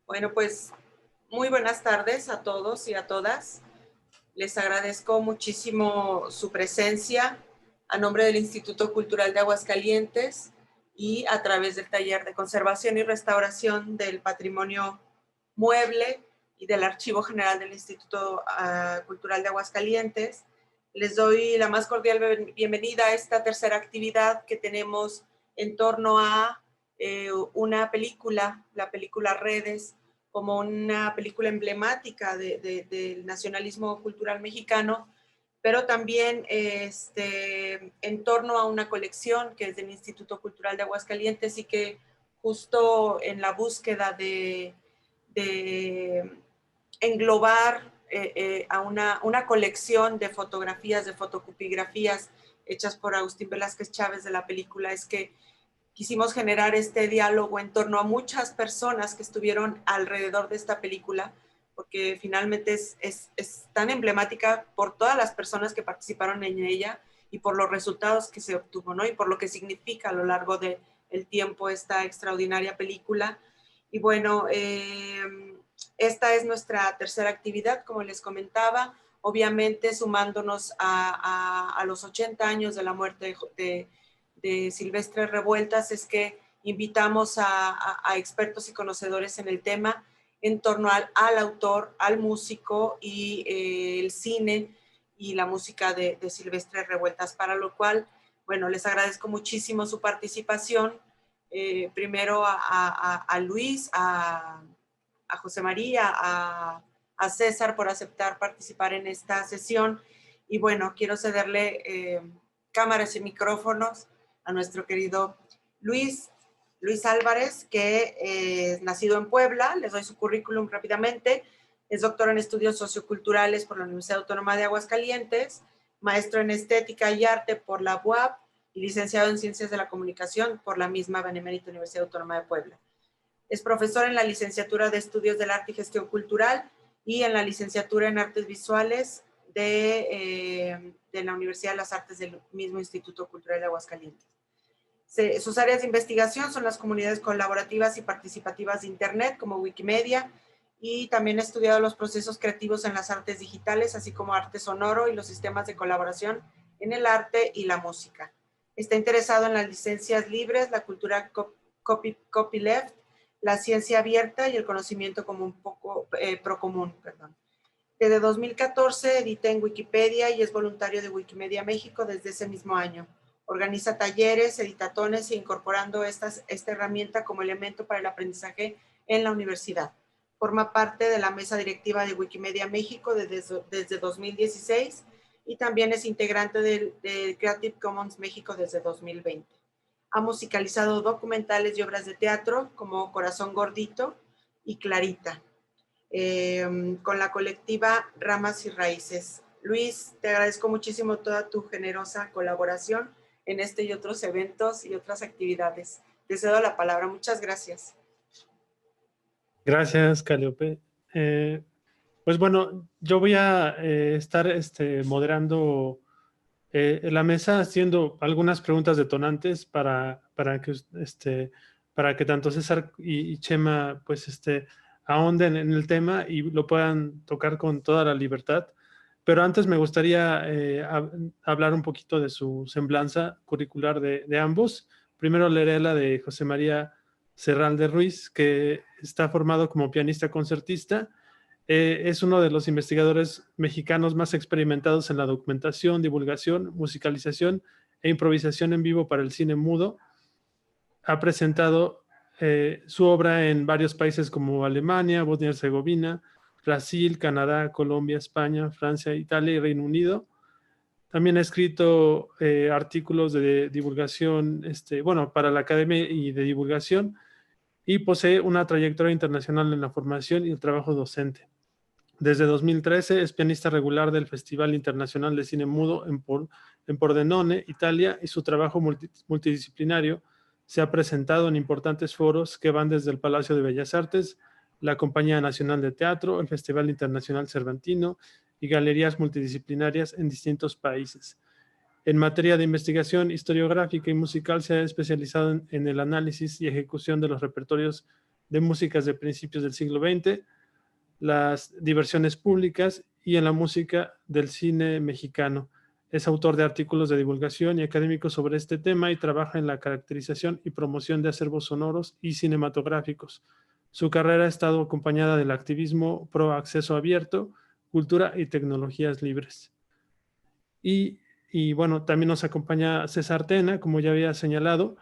Bueno, pues muy buenas tardes a todos y a todas. Les agradezco muchísimo su presencia a nombre del Instituto Cultural de Aguascalientes y a través del Taller de Conservación y Restauración del Patrimonio Mueble y del Archivo General del Instituto Cultural de Aguascalientes. Les doy la más cordial bienvenida a esta tercera actividad que tenemos en torno a una película, la película Redes, como una película emblemática del nacionalismo cultural mexicano, pero también en torno a una colección que es del Instituto Cultural de Aguascalientes y que justo en la búsqueda de englobar a una colección de fotografías, de fotocopigrafías hechas por Agustín Velázquez Chávez de la película, es que quisimos generar este diálogo en torno a muchas personas que estuvieron alrededor de esta película, porque finalmente es tan emblemática por todas las personas que participaron en ella y por los resultados que se obtuvo, ¿no? Y por lo que significa a lo largo del tiempo esta extraordinaria película. Y bueno, esta es nuestra tercera actividad, como les comentaba, obviamente sumándonos a los 80 años de la muerte de Silvestre Revueltas, es que invitamos a expertos y conocedores en el tema en torno al autor, al músico y el cine y la música de Silvestre Revueltas, para lo cual, bueno, les agradezco muchísimo su participación, primero a Luis, a José María, a César por aceptar participar en esta sesión. Y bueno, quiero cederle cámaras y micrófonos a nuestro querido Luis Álvarez, que es nacido en Puebla. Les doy su currículum rápidamente. Es doctor en estudios socioculturales por la Universidad Autónoma de Aguascalientes, maestro en estética y arte por la UAP y licenciado en ciencias de la comunicación por la misma Benemérita Universidad Autónoma de Puebla. Es profesor en la licenciatura de Estudios del Arte y Gestión Cultural y en la licenciatura en Artes Visuales de la Universidad de las Artes del mismo Instituto Cultural de Aguascalientes. Sus áreas de investigación son las comunidades colaborativas y participativas de Internet, como Wikimedia, y también ha estudiado los procesos creativos en las artes digitales, así como arte sonoro y los sistemas de colaboración en el arte y la música. Está interesado en las licencias libres, la cultura copyleft, la ciencia abierta y el conocimiento como un poco procomún, perdón. Desde 2014 edita en Wikipedia y es voluntario de Wikimedia México desde ese mismo año. Organiza talleres, editatones e incorporando esta herramienta como elemento para el aprendizaje en la universidad. Forma parte de la mesa directiva de Wikimedia México desde 2016 y también es integrante del Creative Commons México desde 2020. Ha musicalizado documentales y obras de teatro como Corazón Gordito y Clarita, con la colectiva Ramas y Raíces. Luis, te agradezco muchísimo toda tu generosa colaboración en este y otros eventos y otras actividades. Te cedo la palabra. Muchas gracias. Gracias, Caliope. Pues bueno, yo voy a estar moderando la mesa, haciendo algunas preguntas detonantes para que tanto César y Chema pues ahonden en el tema y lo puedan tocar con toda la libertad. Pero antes me gustaría hablar un poquito de su semblanza curricular de ambos. Primero leeré la de José María Serralde Ruiz, que está formado como pianista concertista. Es uno de los investigadores mexicanos más experimentados en la documentación, divulgación, musicalización e improvisación en vivo para el cine mudo. Ha presentado su obra en varios países como Alemania, Bosnia y Herzegovina, Brasil, Canadá, Colombia, España, Francia, Italia y Reino Unido. También ha escrito artículos de divulgación, para la Academia y de Divulgación, y posee una trayectoria internacional en la formación y el trabajo docente. Desde 2013 es pianista regular del Festival Internacional de Cine Mudo en Pordenone, Italia, y su trabajo multidisciplinario se ha presentado en importantes foros que van desde el Palacio de Bellas Artes, la Compañía Nacional de Teatro, el Festival Internacional Cervantino y galerías multidisciplinarias en distintos países. En materia de investigación historiográfica y musical se ha especializado en el análisis y ejecución de los repertorios de músicas de principios del siglo XX, las diversiones públicas y en la música del cine mexicano. Es autor de artículos de divulgación y académicos sobre este tema y trabaja en la caracterización y promoción de acervos sonoros y cinematográficos. Su carrera ha estado acompañada del activismo pro acceso abierto, cultura y tecnologías libres. Y bueno, también nos acompaña César Tena, como ya había señalado,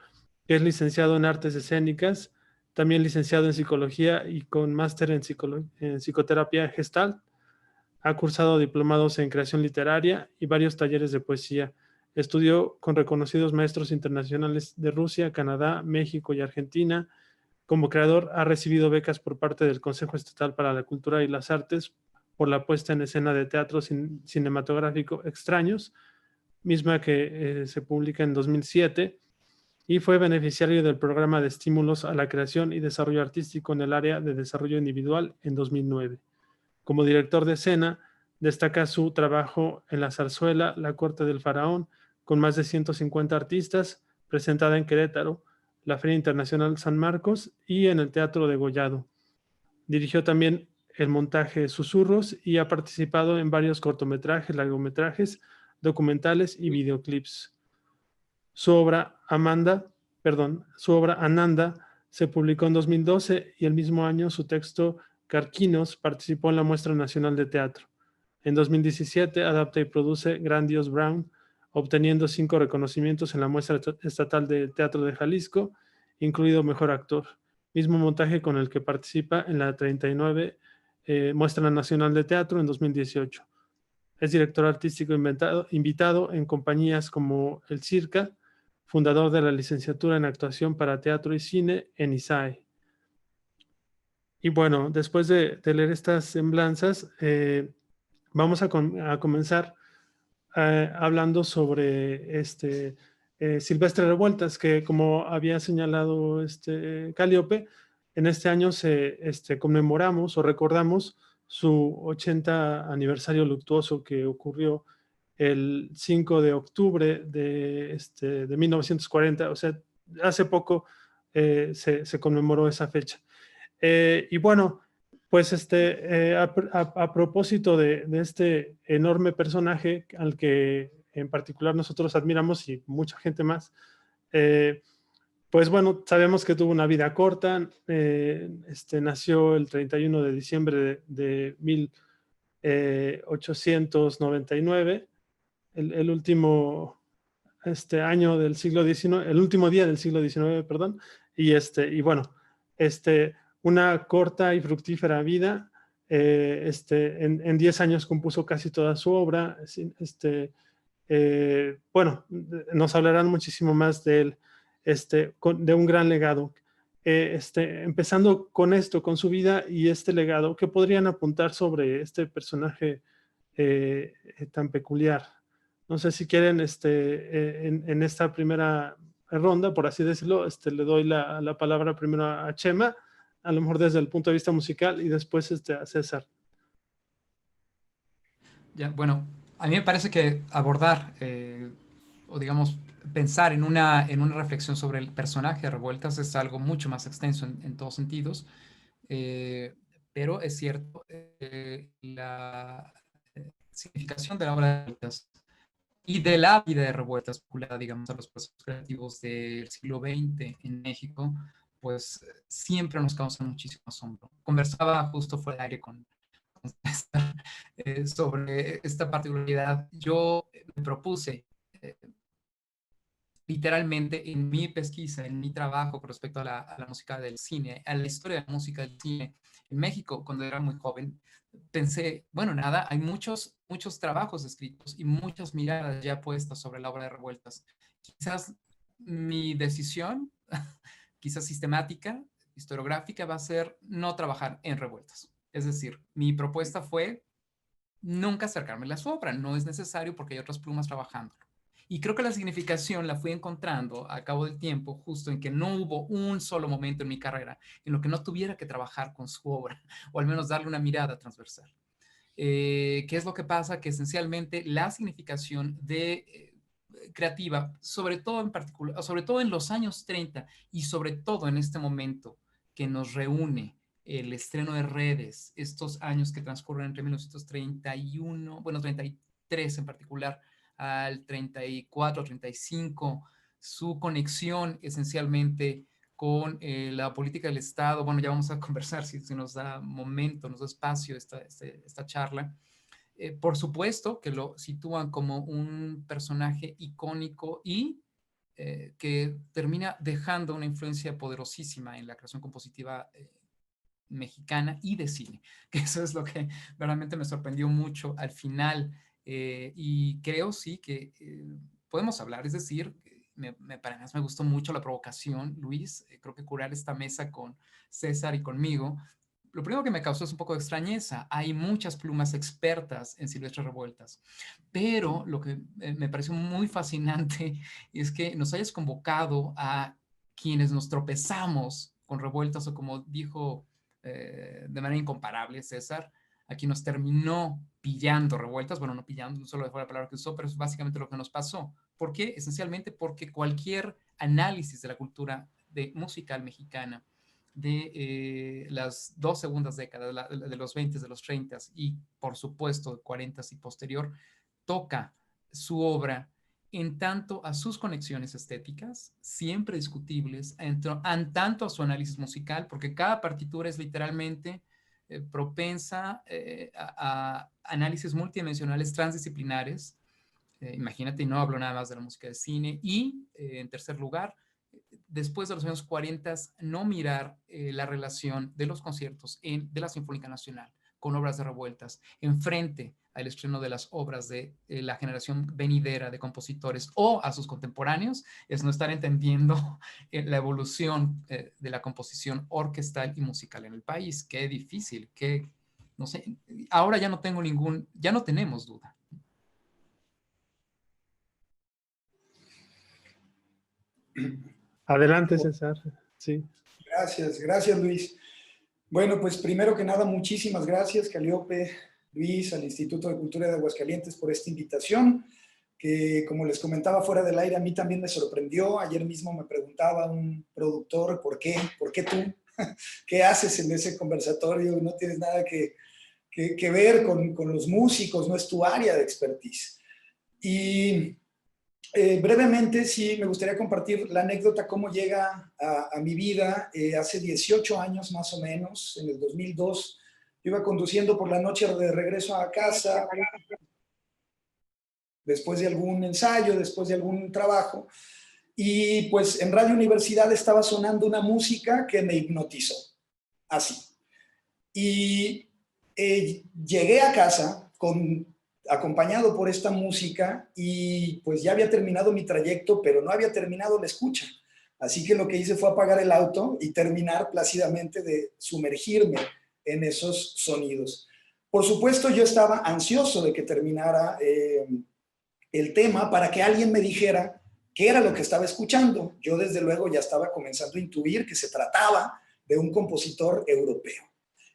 que es licenciado en artes escénicas, también licenciado en psicología y con máster en psicoterapia Gestalt. Ha cursado diplomados en creación literaria y varios talleres de poesía. Estudió con reconocidos maestros internacionales de Rusia, Canadá, México y Argentina. Como creador ha recibido becas por parte del Consejo Estatal para la Cultura y las Artes por la puesta en escena de teatro cinematográfico Extraños, misma que se publica en 2007, y fue beneficiario del programa de estímulos a la creación y desarrollo artístico en el área de desarrollo individual en 2009. Como director de escena, destaca su trabajo en la zarzuela La Corte del Faraón, con más de 150 artistas, presentada en Querétaro, la Feria Internacional San Marcos y en el Teatro de Gollado. Dirigió también el montaje Susurros y ha participado en varios cortometrajes, largometrajes, documentales y videoclips. Su obra Ananda se publicó en 2012 y el mismo año su texto Carquinos participó en la Muestra Nacional de Teatro. En 2017 adapta y produce Grandios Brown, obteniendo 5 reconocimientos en la Muestra Estatal de Teatro de Jalisco, incluido Mejor Actor, mismo montaje con el que participa en la 39 Muestra Nacional de Teatro en 2018. Es director artístico invitado en compañías como El Circa, fundador de la licenciatura en actuación para teatro y cine en ISAE. Y bueno, después de leer estas semblanzas, vamos a comenzar hablando sobre Silvestre Revueltas, que como había señalado Calliope, en este año conmemoramos o recordamos su 80 aniversario luctuoso que ocurrió el 5 de octubre de 1940, o sea, hace poco se conmemoró esa fecha. Y bueno, pues a propósito de este enorme personaje al que en particular nosotros admiramos y mucha gente más, pues bueno, sabemos que tuvo una vida corta, nació el 31 de diciembre de 1899, el último año del siglo XIX, el último día del siglo XIX, perdón, y bueno, una corta y fructífera vida. En 10 años compuso casi toda su obra. Bueno, nos hablarán muchísimo más de él, de un gran legado. Empezando con esto, con su vida y este legado, ¿qué podrían apuntar sobre este personaje tan peculiar? No sé si quieren, en esta primera ronda, por así decirlo, le doy la palabra primero a Chema, a lo mejor desde el punto de vista musical, y después a César. Ya, bueno, a mí me parece que abordar, o digamos, pensar en una reflexión sobre el personaje de Revueltas es algo mucho más extenso en todos sentidos, pero es cierto, la significación de la obra de Revueltas y de la vida de Revueltas, vinculada, digamos, a los procesos creativos del siglo XX en México, pues siempre nos causa muchísimo asombro. Conversaba justo fuera de aire con César sobre esta particularidad. Yo me propuse, literalmente, en mi pesquisa, en mi trabajo con respecto a la música del cine, a la historia de la música del cine en México, cuando era muy joven, pensé, bueno, nada, hay muchos trabajos escritos y muchas miradas ya puestas sobre la obra de Revueltas. Quizás mi decisión, quizás sistemática, historiográfica, va a ser no trabajar en Revueltas. Es decir, mi propuesta fue nunca acercarme a su obra. No es necesario porque hay otras plumas trabajando. Y creo que la significación la fui encontrando a cabo del tiempo, justo en que no hubo un solo momento en mi carrera en lo que no tuviera que trabajar con su obra, o al menos darle una mirada transversal. ¿Qué es lo que pasa? Que esencialmente la significación de creativa, sobre todo en particular, sobre todo en los años 30 y sobre todo en este momento que nos reúne el estreno de Redes, estos años que transcurren entre 1931, bueno, 33 en particular, al 34, 35, su conexión esencialmente con la política del Estado. Bueno, ya vamos a conversar si nos da momento, nos da espacio esta charla. Por supuesto que lo sitúan como un personaje icónico y que termina dejando una influencia poderosísima en la creación compositiva mexicana y de cine, que eso es lo que realmente me sorprendió mucho al final, y creo sí que podemos hablar, es decir, para mí me gustó mucho la provocación, Luis, creo que curar esta mesa con César y conmigo, lo primero que me causó es un poco de extrañeza. Hay muchas plumas expertas en silvestres revueltas, pero lo que me pareció muy fascinante es que nos hayas convocado a quienes nos tropezamos con revueltas, o como dijo de manera incomparable César, a quien nos terminó pillando revueltas. Bueno, no pillando, no solo fue la palabra que usó, pero es básicamente lo que nos pasó. ¿Por qué? Esencialmente porque cualquier análisis de la cultura musical mexicana de las dos segundas décadas, de los 20, de los 30 y por supuesto de 40 y posterior, toca su obra en tanto a sus conexiones estéticas, siempre discutibles, en tanto a su análisis musical, porque cada partitura es literalmente propensa a análisis multidimensionales transdisciplinares. Imagínate, y no hablo nada más de la música de cine. Y en tercer lugar, después de los años 40, no mirar la relación de los conciertos de la Sinfónica Nacional con obras de revueltas, enfrente al estreno de las obras de la generación venidera de compositores o a sus contemporáneos, es no estar entendiendo la evolución de la composición orquestal y musical en el país. Qué difícil, no sé, ahora ya no tenemos duda. Adelante, César. Sí. Gracias Luis. Bueno, pues primero que nada, muchísimas gracias, Calliope, Luis, al Instituto de Cultura de Aguascalientes por esta invitación, que como les comentaba fuera del aire, a mí también me sorprendió. Ayer mismo me preguntaba un productor, ¿por qué tú? ¿Qué haces en ese conversatorio? No tienes nada que ver con los músicos, no es tu área de expertise. Y brevemente, sí, me gustaría compartir la anécdota, cómo llega a mi vida. Hace 18 años más o menos, en el 2002, yo iba conduciendo por la noche de regreso a casa, después de algún ensayo, después de algún trabajo, y pues en Radio Universidad estaba sonando una música que me hipnotizó, así. Y llegué a casa acompañado por esta música, y pues ya había terminado mi trayecto, pero no había terminado la escucha. Así que lo que hice fue apagar el auto y terminar plácidamente de sumergirme en esos sonidos. Por supuesto, yo estaba ansioso de que terminara el tema para que alguien me dijera qué era lo que estaba escuchando. Yo desde luego ya estaba comenzando a intuir que se trataba de un compositor europeo.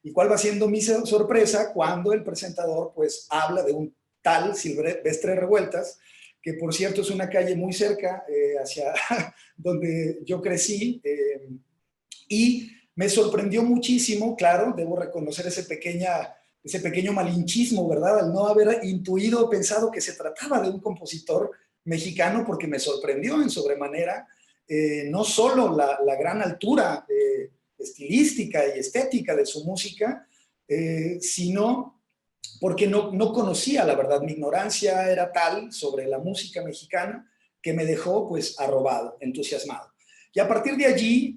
¿Y cuál va siendo mi sorpresa cuando el presentador pues habla de un tal Silvestre Revueltas, que por cierto es una calle muy cerca hacia donde yo crecí, y me sorprendió muchísimo, claro, debo reconocer ese pequeño malinchismo, ¿verdad? Al no haber intuido, pensado que se trataba de un compositor mexicano, porque me sorprendió en sobremanera, no solo la gran altura estilística y estética de su música, sino porque no conocía, la verdad, mi ignorancia era tal sobre la música mexicana que me dejó pues arrobado, entusiasmado. Y a partir de allí,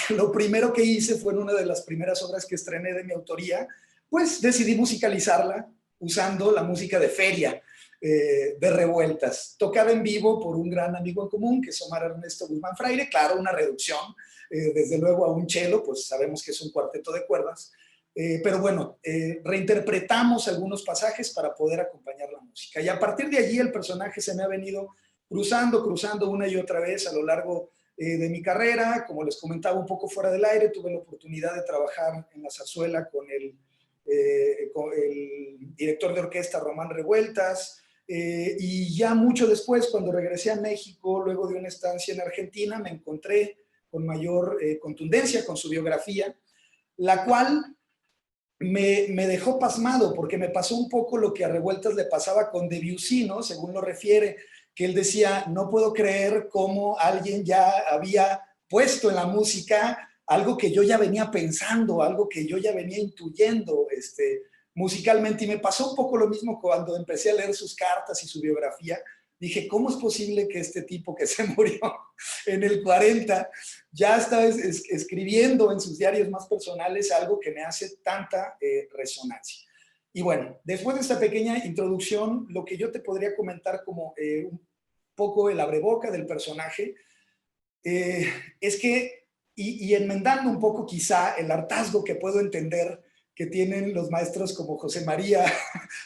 lo primero que hice fue en una de las primeras obras que estrené de mi autoría, pues decidí musicalizarla usando la música de feria de Revueltas, tocada en vivo por un gran amigo en común, que es Omar Ernesto Guzmán Fraire, claro, una reducción, desde luego a un cello, pues sabemos que es un cuarteto de cuerdas, pero bueno, reinterpretamos algunos pasajes para poder acompañar la música. Y a partir de allí el personaje se me ha venido cruzando una y otra vez a lo largo de mi carrera. Como les comentaba un poco fuera del aire, tuve la oportunidad de trabajar en la zarzuela con el director de orquesta Román Revueltas, y ya mucho después, cuando regresé a México, luego de una estancia en Argentina, me encontré mayor contundencia con su biografía, la cual me dejó pasmado, porque me pasó un poco lo que a Revueltas le pasaba con Debussy, ¿no? Según lo refiere, que él decía, no puedo creer cómo alguien ya había puesto en la música algo que yo ya venía pensando, algo que yo ya venía intuyendo musicalmente. Y me pasó un poco lo mismo cuando empecé a leer sus cartas y su biografía. Dije, ¿cómo es posible que este tipo que se murió en el 40 ya está escribiendo en sus diarios más personales algo que me hace tanta resonancia? Y bueno, después de esta pequeña introducción, lo que yo te podría comentar como un poco el abreboca del personaje es que, y enmendando un poco quizá el hartazgo que puedo entender que tienen los maestros como José María,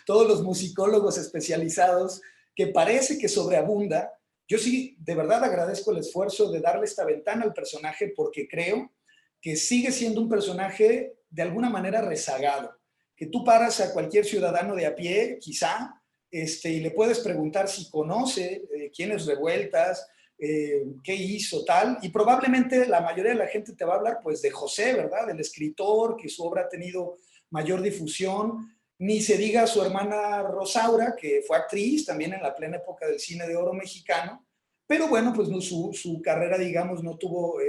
todos los musicólogos especializados, que parece que sobreabunda, yo sí de verdad agradezco el esfuerzo de darle esta ventana al personaje, porque creo que sigue siendo un personaje de alguna manera rezagado, que tú paras a cualquier ciudadano de a pie, quizá, y le puedes preguntar si conoce quién es Revueltas, qué hizo, tal, y probablemente la mayoría de la gente te va a hablar pues de José, ¿verdad? Del escritor, que su obra ha tenido mayor difusión. Ni se diga su hermana Rosaura, que fue actriz también en la plena época del cine de oro mexicano, pero bueno, pues no, su carrera, digamos, no tuvo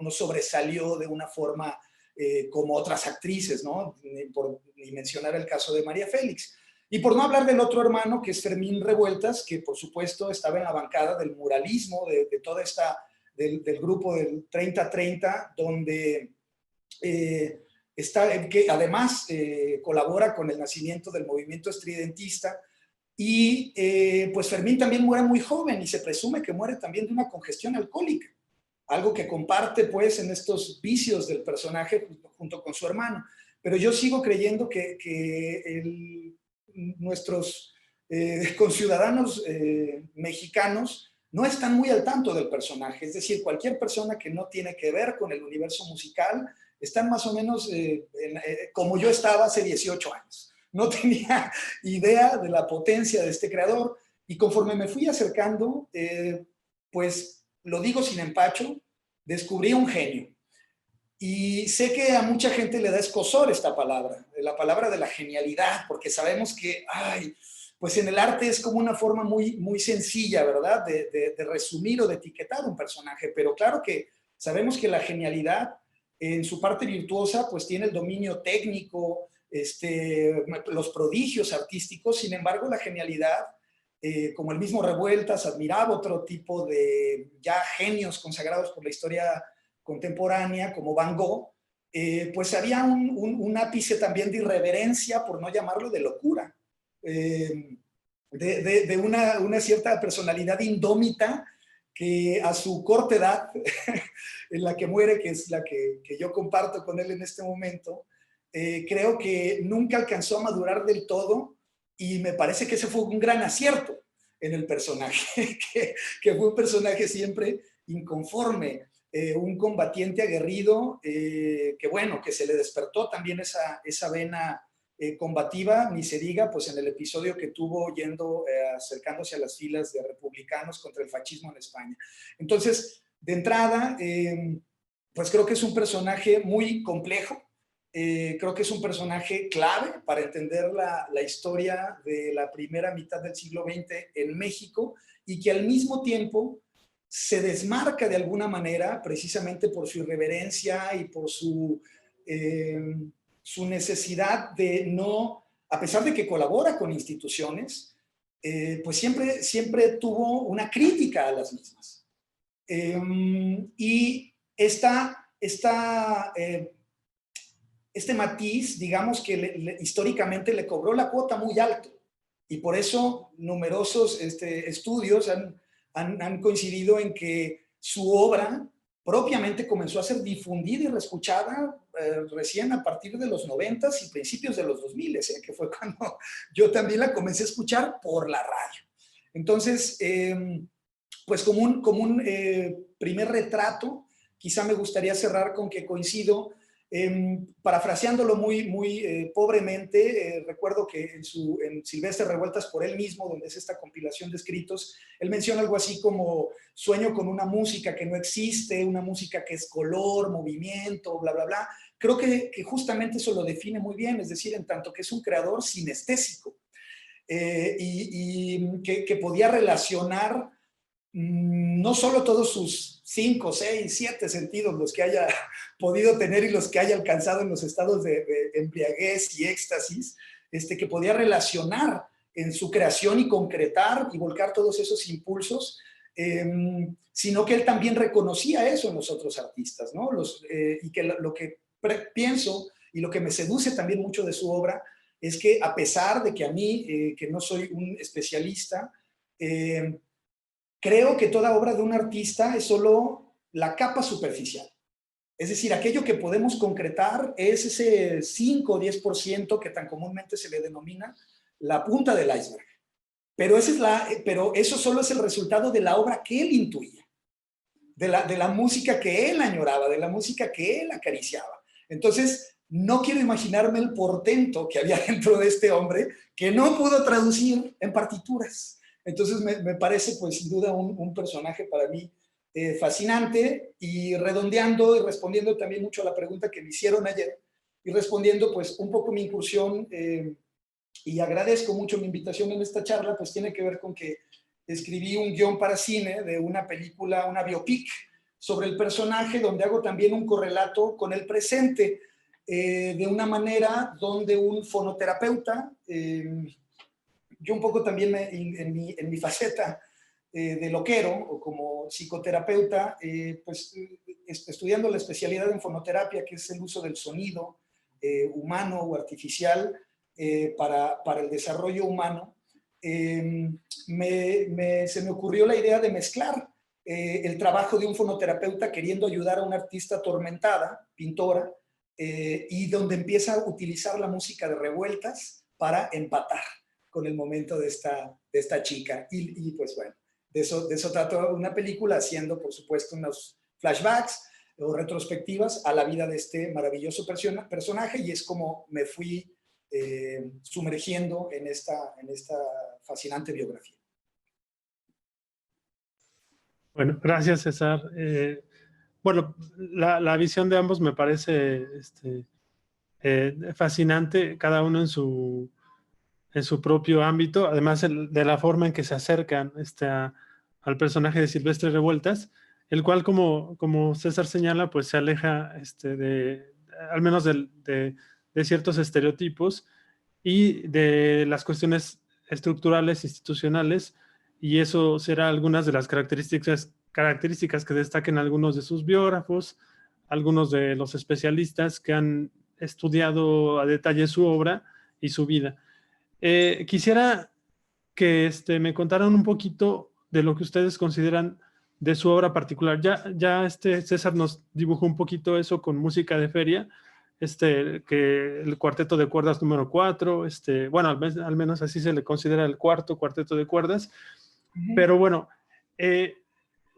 no sobresalió de una forma como otras actrices, ¿no? Ni mencionar el caso de María Félix. Y por no hablar del otro hermano, que es Fermín Revueltas, que por supuesto estaba en la bancada del muralismo, de toda esta, del grupo del 30-30, donde que además colabora con el nacimiento del movimiento estridentista. Y pues Fermín también muere muy joven y se presume que muere también de una congestión alcohólica, algo que comparte pues en estos vicios del personaje junto con su hermano. Pero yo sigo creyendo que nuestros conciudadanos mexicanos no están muy al tanto del personaje. Es decir, cualquier persona que no tiene que ver con el universo musical están más o menos como yo estaba hace 18 años. No tenía idea de la potencia de este creador, y conforme me fui acercando, pues lo digo sin empacho, descubrí un genio. Y sé que a mucha gente le da escozor esta palabra, la palabra de la genialidad, porque sabemos que, pues en el arte es como una forma muy, muy sencilla, ¿verdad? De resumir o de etiquetar un personaje, pero claro que sabemos que la genialidad, en su parte virtuosa, pues tiene el dominio técnico, los prodigios artísticos. Sin embargo, la genialidad, como el mismo Revueltas admiraba otro tipo de ya genios consagrados por la historia contemporánea, como Van Gogh, pues había un ápice también de irreverencia, por no llamarlo de locura, de una cierta personalidad indómita que a su corta edad, en la que muere, que es la que yo comparto con él en este momento, creo que nunca alcanzó a madurar del todo, y me parece que ese fue un gran acierto en el personaje, que fue un personaje siempre inconforme, un combatiente aguerrido, que bueno, que se le despertó también esa vena combativa, ni se diga pues en el episodio que tuvo acercándose a las filas de republicanos contra el fascismo en España. Entonces, de entrada, pues creo que es un personaje muy complejo, creo que es un personaje clave para entender la historia de la primera mitad del siglo XX en México, y que al mismo tiempo se desmarca de alguna manera precisamente por su irreverencia y por su necesidad de no, a pesar de que colabora con instituciones, pues siempre tuvo una crítica a las mismas. Y este matiz, digamos que históricamente le cobró la cuota muy alto, y por eso numerosos estudios han coincidido en que su obra propiamente comenzó a ser difundida y reescuchada recién a partir de los 90s y principios de los 2000s, que fue cuando yo también la comencé a escuchar por la radio. Entonces, pues como un primer retrato, quizá me gustaría cerrar con que coincido Parafraseándolo muy pobremente, recuerdo que en Silvestre Revueltas por él mismo, donde es esta compilación de escritos, él menciona algo así como: sueño con una música que no existe, una música que es color, movimiento, bla, bla, bla. Creo que justamente eso lo define muy bien, es decir, en tanto que es un creador sinestésico, y que podía relacionar no solo todos sus 5, 6, 7 sentidos, los que haya podido tener y los que haya alcanzado en los estados de embriaguez y éxtasis, que podía relacionar en su creación y concretar y volcar todos esos impulsos, sino que él también reconocía eso en los otros artistas, ¿no? Y que lo que pienso y lo que me seduce también mucho de su obra es que, a pesar de que a mí, que no soy un especialista, creo que toda obra de un artista es solo la capa superficial. Es decir, aquello que podemos concretar es ese 5 o 10% que tan comúnmente se le denomina la punta del iceberg. Pero eso solo es el resultado de la obra que él intuía, de la música que él añoraba, de la música que él acariciaba. Entonces, no quiero imaginarme el portento que había dentro de este hombre que no pudo traducir en partituras. Entonces me parece, pues, sin duda un personaje para mí fascinante. Y redondeando y respondiendo también mucho a la pregunta que me hicieron ayer, y respondiendo pues un poco mi incursión, y agradezco mucho mi invitación en esta charla, pues tiene que ver con que escribí un guión para cine de una película, una biopic, sobre el personaje, donde hago también un correlato con el presente, de una manera donde un fonoterapeuta, yo un poco también en mi faceta de loquero o como psicoterapeuta, pues estudiando la especialidad en fonoterapia, que es el uso del sonido humano o artificial para el desarrollo humano, se me ocurrió la idea de mezclar el trabajo de un fonoterapeuta queriendo ayudar a una artista atormentada, pintora, y donde empieza a utilizar la música de Revueltas para empatar con el momento de esta chica. Y pues bueno, de eso trató una película, haciendo por supuesto unos flashbacks o retrospectivas a la vida de este maravilloso personaje, y es como me fui sumergiendo en esta fascinante biografía. Bueno, gracias, César. Bueno, la visión de ambos me parece fascinante, cada uno en su propio ámbito, además de la forma en que se acercan al personaje de Silvestre Revueltas, el cual, como César señala, pues se aleja al menos de ciertos estereotipos y de las cuestiones estructurales, institucionales, y eso será algunas de las características que destaquen algunos de sus biógrafos, algunos de los especialistas que han estudiado a detalle su obra y su vida. Quisiera que me contaran un poquito de lo que ustedes consideran de su obra particular. Ya César nos dibujó un poquito eso con Música de Feria, que el cuarteto de cuerdas número 4, bueno, al menos así se le considera el cuarto cuarteto de cuerdas. Pero bueno,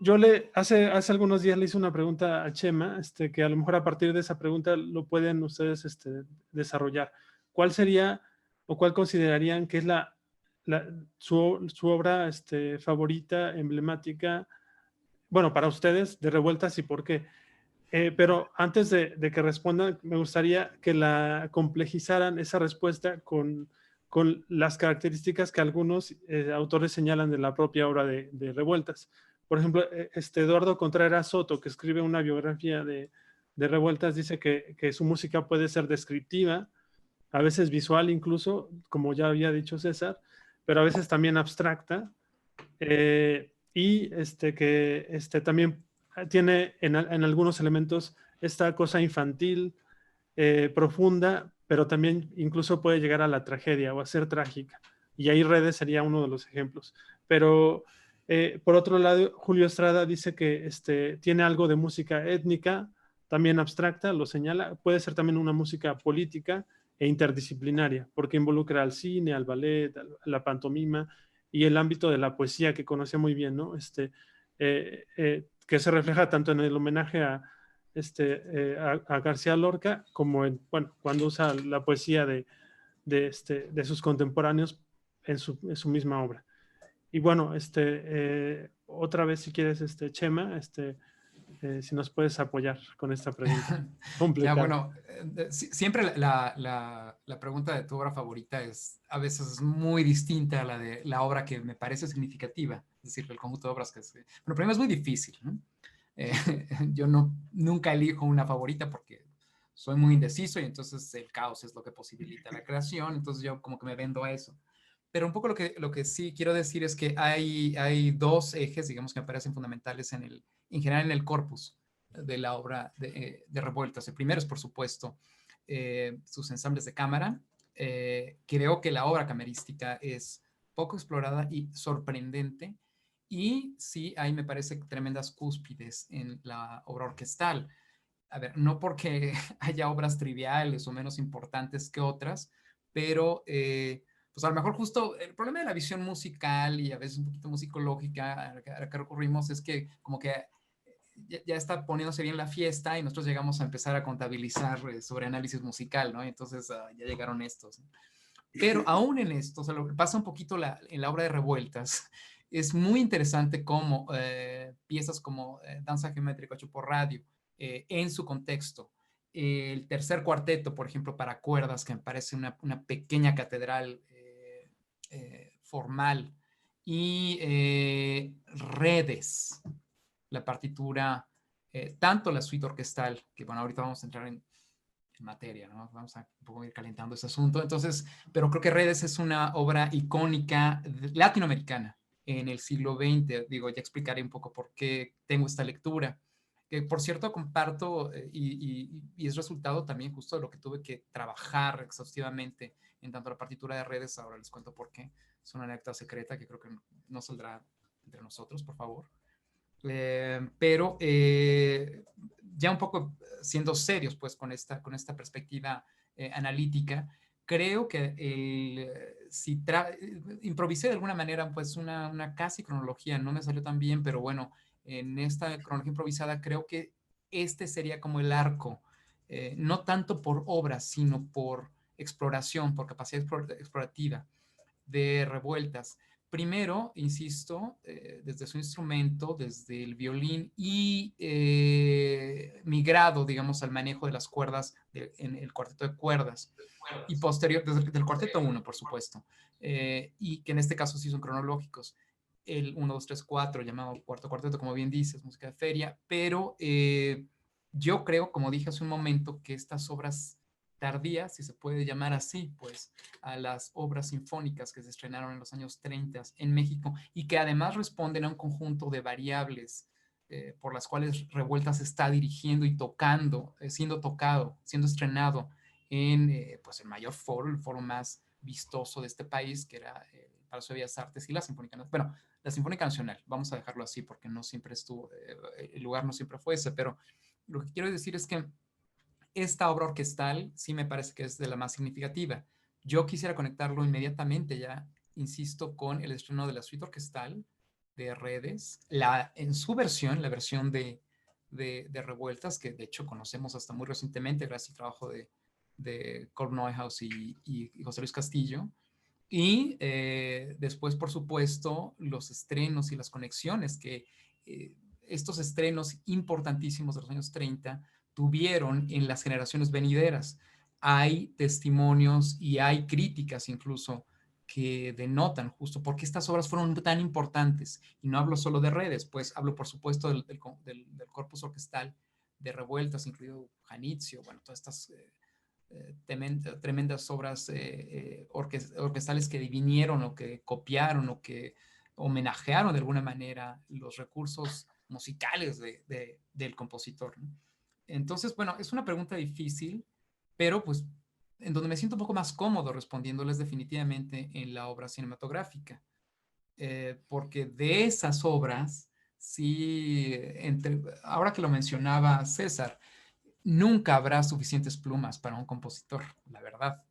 yo hace algunos días le hice una pregunta a Chema, que a lo mejor a partir de esa pregunta lo pueden ustedes desarrollar. ¿Cuál sería o cuál considerarían que es su obra favorita, emblemática, bueno, para ustedes, de Revueltas, y por qué? Pero antes de que respondan, me gustaría que la complejizaran esa respuesta con las características que algunos autores señalan de la propia obra de Revueltas. Por ejemplo, Eduardo Contreras Soto, que escribe una biografía de Revueltas, dice que su música puede ser descriptiva, a veces visual incluso, como ya había dicho César, pero a veces también abstracta, y que también tiene en algunos elementos esta cosa infantil, profunda, pero también incluso puede llegar a la tragedia o a ser trágica. Y ahí Redes sería uno de los ejemplos. Pero por otro lado, Julio Estrada dice que tiene algo de música étnica, también abstracta, lo señala. Puede ser también una música política e interdisciplinaria, porque involucra al cine, al ballet, a la pantomima y el ámbito de la poesía que conocía muy bien, ¿no? Que se refleja tanto en el homenaje a a García Lorca, como bueno, cuando usa la poesía de sus contemporáneos en su misma obra. Y bueno, otra vez, si quieres, Chema, si nos puedes apoyar con esta pregunta Ya, complicada. bueno, siempre la pregunta de tu obra favorita es a veces muy distinta a la de la obra que me parece significativa, es decir, el conjunto de obras que... Bueno, primero es muy difícil, ¿no? Yo nunca elijo una favorita porque soy muy indeciso y entonces el caos es lo que posibilita la creación, entonces yo como que me vendo a eso. Pero un poco lo que sí quiero decir es que hay dos ejes, digamos, que me parecen fundamentales en general en el corpus de la obra de Revueltas. El primero es, por supuesto, sus ensambles de cámara. Creo que la obra camerística es poco explorada y sorprendente. Y sí, ahí me parece tremendas cúspides en la obra orquestal. A ver, no porque haya obras triviales o menos importantes que otras, pero pues a lo mejor justo el problema de la visión musical y a veces un poquito musicológica a la que recurrimos es que como que ya está poniéndose bien la fiesta y nosotros llegamos a empezar a contabilizar sobre análisis musical, ¿no? Entonces ya llegaron estos, ¿no? Pero aún en esto, o sea, lo que pasa un poquito en la obra de Revueltas, es muy interesante cómo piezas como Danza Geométrica hecho por radio, en su contexto, el tercer cuarteto, por ejemplo, para cuerdas, que me parece una pequeña catedral formal, y Redes, la partitura, tanto la suite orquestal, que bueno, ahorita vamos a entrar en materia, ¿no? Vamos a un poco ir calentando ese asunto. Entonces, pero creo que Redes es una obra icónica latinoamericana en el siglo XX. Digo, ya explicaré un poco por qué tengo esta lectura, que por cierto comparto y es resultado también justo de lo que tuve que trabajar exhaustivamente en tanto la partitura de Redes. Ahora les cuento por qué. Es una anécdota secreta que creo que no saldrá entre nosotros, por favor. Pero ya un poco siendo serios pues con esta perspectiva analítica, creo que si improvisé de alguna manera pues una casi cronología, no me salió tan bien, pero bueno, en esta cronología improvisada creo que este sería como el arco, no tanto por obras, sino por exploración, por capacidad explorativa de Revueltas. Primero, insisto, desde su instrumento, desde el violín y migrado, digamos, al manejo de las cuerdas en el cuarteto de cuerdas. Y posterior, desde el cuarteto 1, por supuesto, y que en este caso sí son cronológicos. El 1, 2, 3, 4, llamado cuarto cuarteto, como bien dices, música de feria, pero yo creo, como dije hace un momento, que estas obras tardías, si se puede llamar así, pues a las obras sinfónicas que se estrenaron en los años 30 en México y que además responden a un conjunto de variables por las cuales Revueltas está dirigiendo y tocando, siendo tocado, siendo estrenado en pues el mayor foro, el foro más vistoso de este país, que era el Palacio de Bellas Artes y la Sinfónica Nacional. Bueno, la Sinfónica Nacional, vamos a dejarlo así porque no siempre estuvo, el lugar no siempre fue ese, pero lo que quiero decir es que esta obra orquestal sí me parece que es de la más significativa. Yo quisiera conectarlo inmediatamente ya, insisto, con el estreno de la suite orquestal de Redes, en su versión, la versión de Revueltas, que de hecho conocemos hasta muy recientemente gracias al trabajo de Kurt Neuhaus y José Luis Castillo. Y después, por supuesto, los estrenos y las conexiones que estos estrenos importantísimos de los años 30 tuvieron en las generaciones venideras. Hay testimonios y hay críticas incluso que denotan justo por qué estas obras fueron tan importantes. Y no hablo solo de Redes, pues hablo por supuesto del corpus orquestal de Revueltas, incluido Janitzio, bueno, todas estas tremendas obras orquestales que vinieron o que copiaron o que homenajearon de alguna manera los recursos musicales del compositor, ¿no? Entonces, bueno, es una pregunta difícil, pero pues en donde me siento un poco más cómodo respondiéndoles definitivamente en la obra cinematográfica, porque de esas obras, sí, ahora que lo mencionaba César, nunca habrá suficientes plumas para un compositor, la verdad.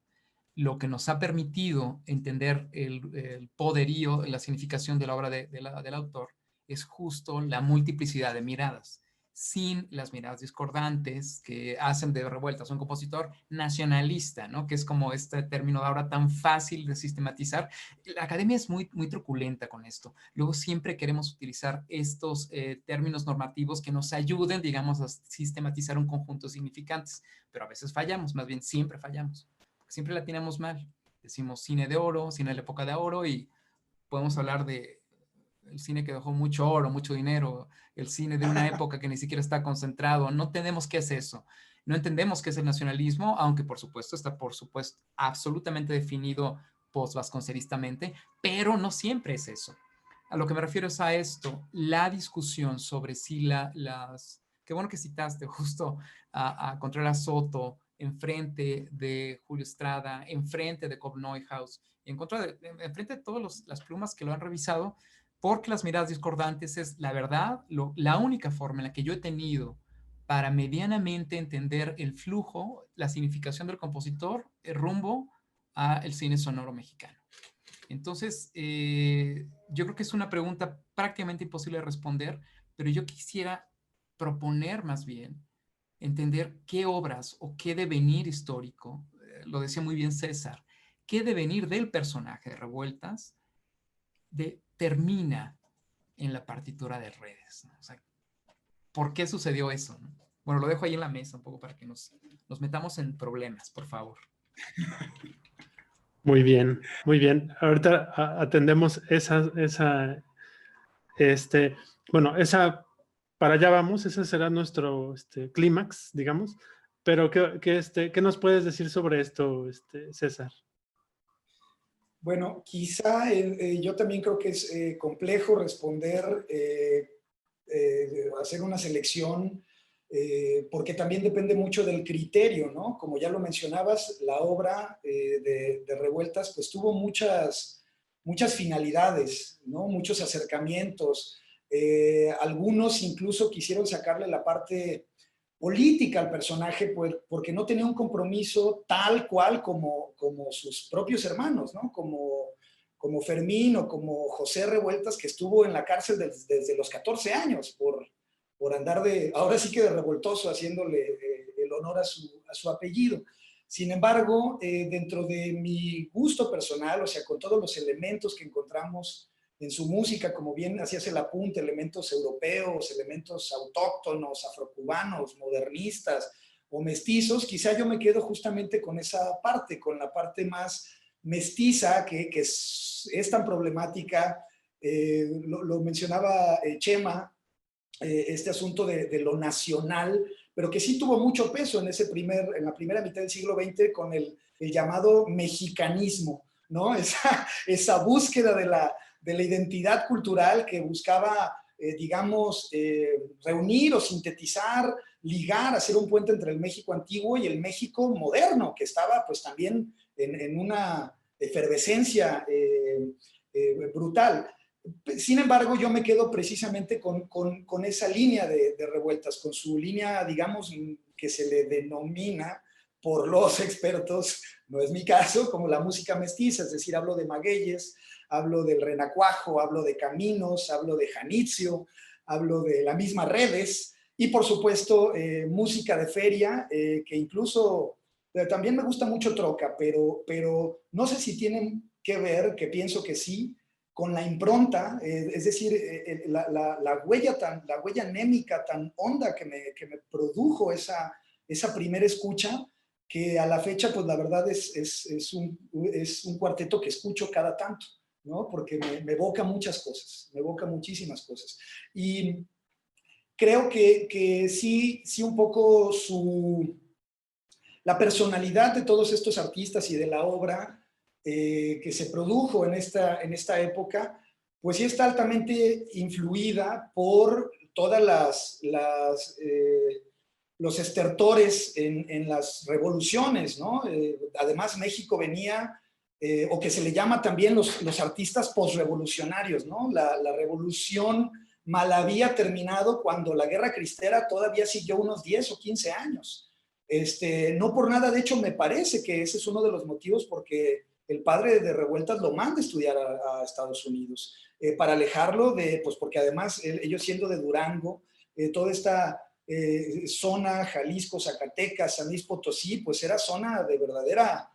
Lo que nos ha permitido entender el poderío, la significación de la obra del autor, es justo la multiplicidad de miradas. sin las miradas discordantes que hacen de Revueltas un compositor nacionalista, ¿no? Que es como este término de ahora tan fácil de sistematizar. La academia es muy, muy truculenta con esto. Luego siempre queremos utilizar estos términos normativos que nos ayuden, digamos, a sistematizar un conjunto de significantes, pero a veces fallamos, más bien siempre fallamos, porque siempre la tenemos mal. Decimos cine de oro, cine de la época de oro, y podemos hablar de el cine que dejó mucho oro, mucho dinero, el cine de una época que ni siquiera está concentrado. No tenemos qué es eso. No entendemos qué es el nacionalismo, aunque por supuesto está, por supuesto, absolutamente definido post-vasconcelistamente, pero no siempre es eso. A lo que me refiero es a esto, la discusión sobre si las... Qué bueno que citaste justo a Contreras Soto, enfrente de Julio Estrada, enfrente de Cobb Neuhaus, enfrente de todas las plumas que lo han revisado, porque las miradas discordantes es la verdad, la única forma en la que yo he tenido para medianamente entender el flujo, la significación del compositor, el rumbo al cine sonoro mexicano. Entonces, yo creo que es una pregunta prácticamente imposible de responder, pero yo quisiera proponer más bien entender qué obras o qué devenir histórico, lo decía muy bien César, qué devenir del personaje de Revueltas termina en la partitura de Redes, ¿no? O sea, ¿por qué sucedió eso, no? Bueno, lo dejo ahí en la mesa un poco para que nos metamos en problemas, por favor. Muy bien, muy bien. Ahorita atendemos bueno, para allá vamos, ese será nuestro clímax, digamos. Pero, ¿qué nos puedes decir sobre esto, César? Bueno, quizá yo también creo que es complejo responder, hacer una selección, porque también depende mucho del criterio, ¿no? Como ya lo mencionabas, la obra de Revueltas pues tuvo muchas finalidades, ¿no? Muchos acercamientos. Algunos incluso quisieron sacarle la parte política al personaje porque no tenía un compromiso tal cual como sus propios hermanos, ¿no? Como Fermín o como José Revueltas, que estuvo en la cárcel desde los 14 años por andar ahora sí que de revoltoso, haciéndole el honor a su apellido. Sin embargo, dentro de mi gusto personal, o sea, con todos los elementos que encontramos en su música, como bien hacías el apunte, elementos europeos, elementos autóctonos, afrocubanos, modernistas o mestizos, quizá yo me quedo justamente con esa parte, con la parte más mestiza que es tan problemática. Lo mencionaba Chema, este asunto de lo nacional, pero que sí tuvo mucho peso en la primera mitad del siglo XX con el llamado mexicanismo, ¿no? Esa búsqueda de la identidad cultural que buscaba, digamos, reunir o sintetizar, ligar, hacer un puente entre el México antiguo y el México moderno, que estaba pues también en una efervescencia brutal. Sin embargo, yo me quedo precisamente con esa línea de Revueltas, con su línea, digamos, que se le denomina por los expertos, no es mi caso, como la música mestiza, es decir, hablo de magueyes, hablo del renacuajo, hablo de caminos, hablo de janitzio, hablo de la misma Redes y, por supuesto, música de feria, que incluso también me gusta mucho Troca, pero no sé si tienen que ver, que pienso que sí, con la impronta, es decir, la huella anémica tan honda que me produjo esa primera escucha, que a la fecha, pues la verdad es un cuarteto que escucho cada tanto, ¿no? Porque me evoca muchas cosas, me evoca muchísimas cosas. Y creo que sí un poco la personalidad de todos estos artistas y de la obra que se produjo en esta época, pues sí está altamente influida por todas los estertores en las revoluciones, ¿no? Además, México venía, o que se le llama también los artistas posrevolucionarios, ¿no? La revolución mal había terminado cuando la guerra cristera todavía siguió unos 10 o 15 años. No por nada, de hecho, me parece que ese es uno de los motivos porque el padre de Revueltas lo manda a estudiar a Estados Unidos, para alejarlo pues porque además ellos siendo de Durango, toda esta zona Jalisco, Zacatecas, San Luis Potosí, pues era zona de verdadera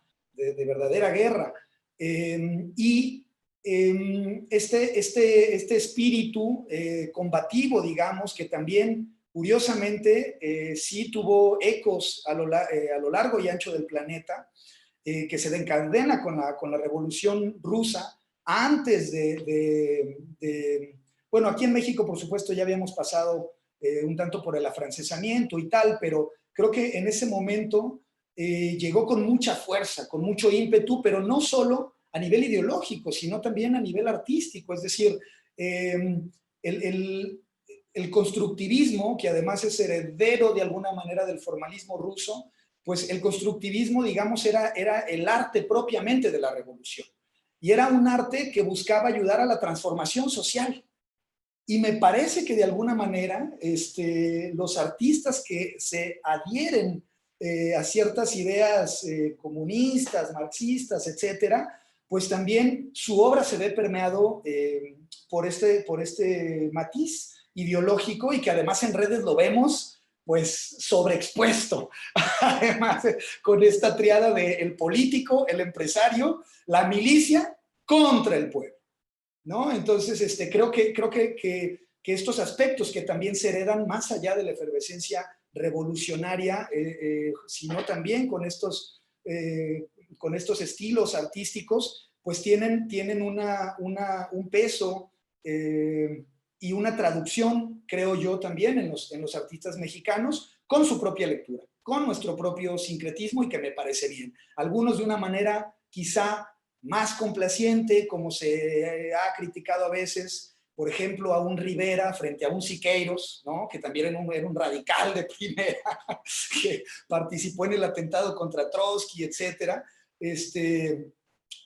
guerra. Y este espíritu combativo, digamos, que también curiosamente sí tuvo ecos a lo largo y ancho del planeta, que se desencadena con la Revolución Rusa, antes bueno, aquí en México, por supuesto, ya habíamos pasado un tanto por el afrancesamiento y tal, pero creo que en ese momento llegó con mucha fuerza, con mucho ímpetu, pero no solo a nivel ideológico, sino también a nivel artístico. Es decir, el constructivismo, que además es heredero de alguna manera del formalismo ruso, pues el constructivismo, digamos, era el arte propiamente de la revolución. Y era un arte que buscaba ayudar a la transformación social. Y me parece que de alguna manera los artistas que se adhieren a ciertas ideas comunistas, marxistas, etcétera, pues también su obra se ve permeado por este matiz ideológico, y que además en redes lo vemos pues sobreexpuesto, además con esta triada de el político, el empresario, la milicia contra el pueblo, ¿no? Entonces creo que estos aspectos que también se heredan más allá de la efervescencia revolucionaria, sino también con estos estilos artísticos, pues tienen un peso y una traducción, creo yo, también en los artistas mexicanos, con su propia lectura, con nuestro propio sincretismo, y que me parece bien. Algunos de una manera quizá más complaciente, como se ha criticado a veces, por ejemplo, a un Rivera frente a un Siqueiros, ¿no? Que también era un radical de primera, que participó en el atentado contra Trotsky, etcétera.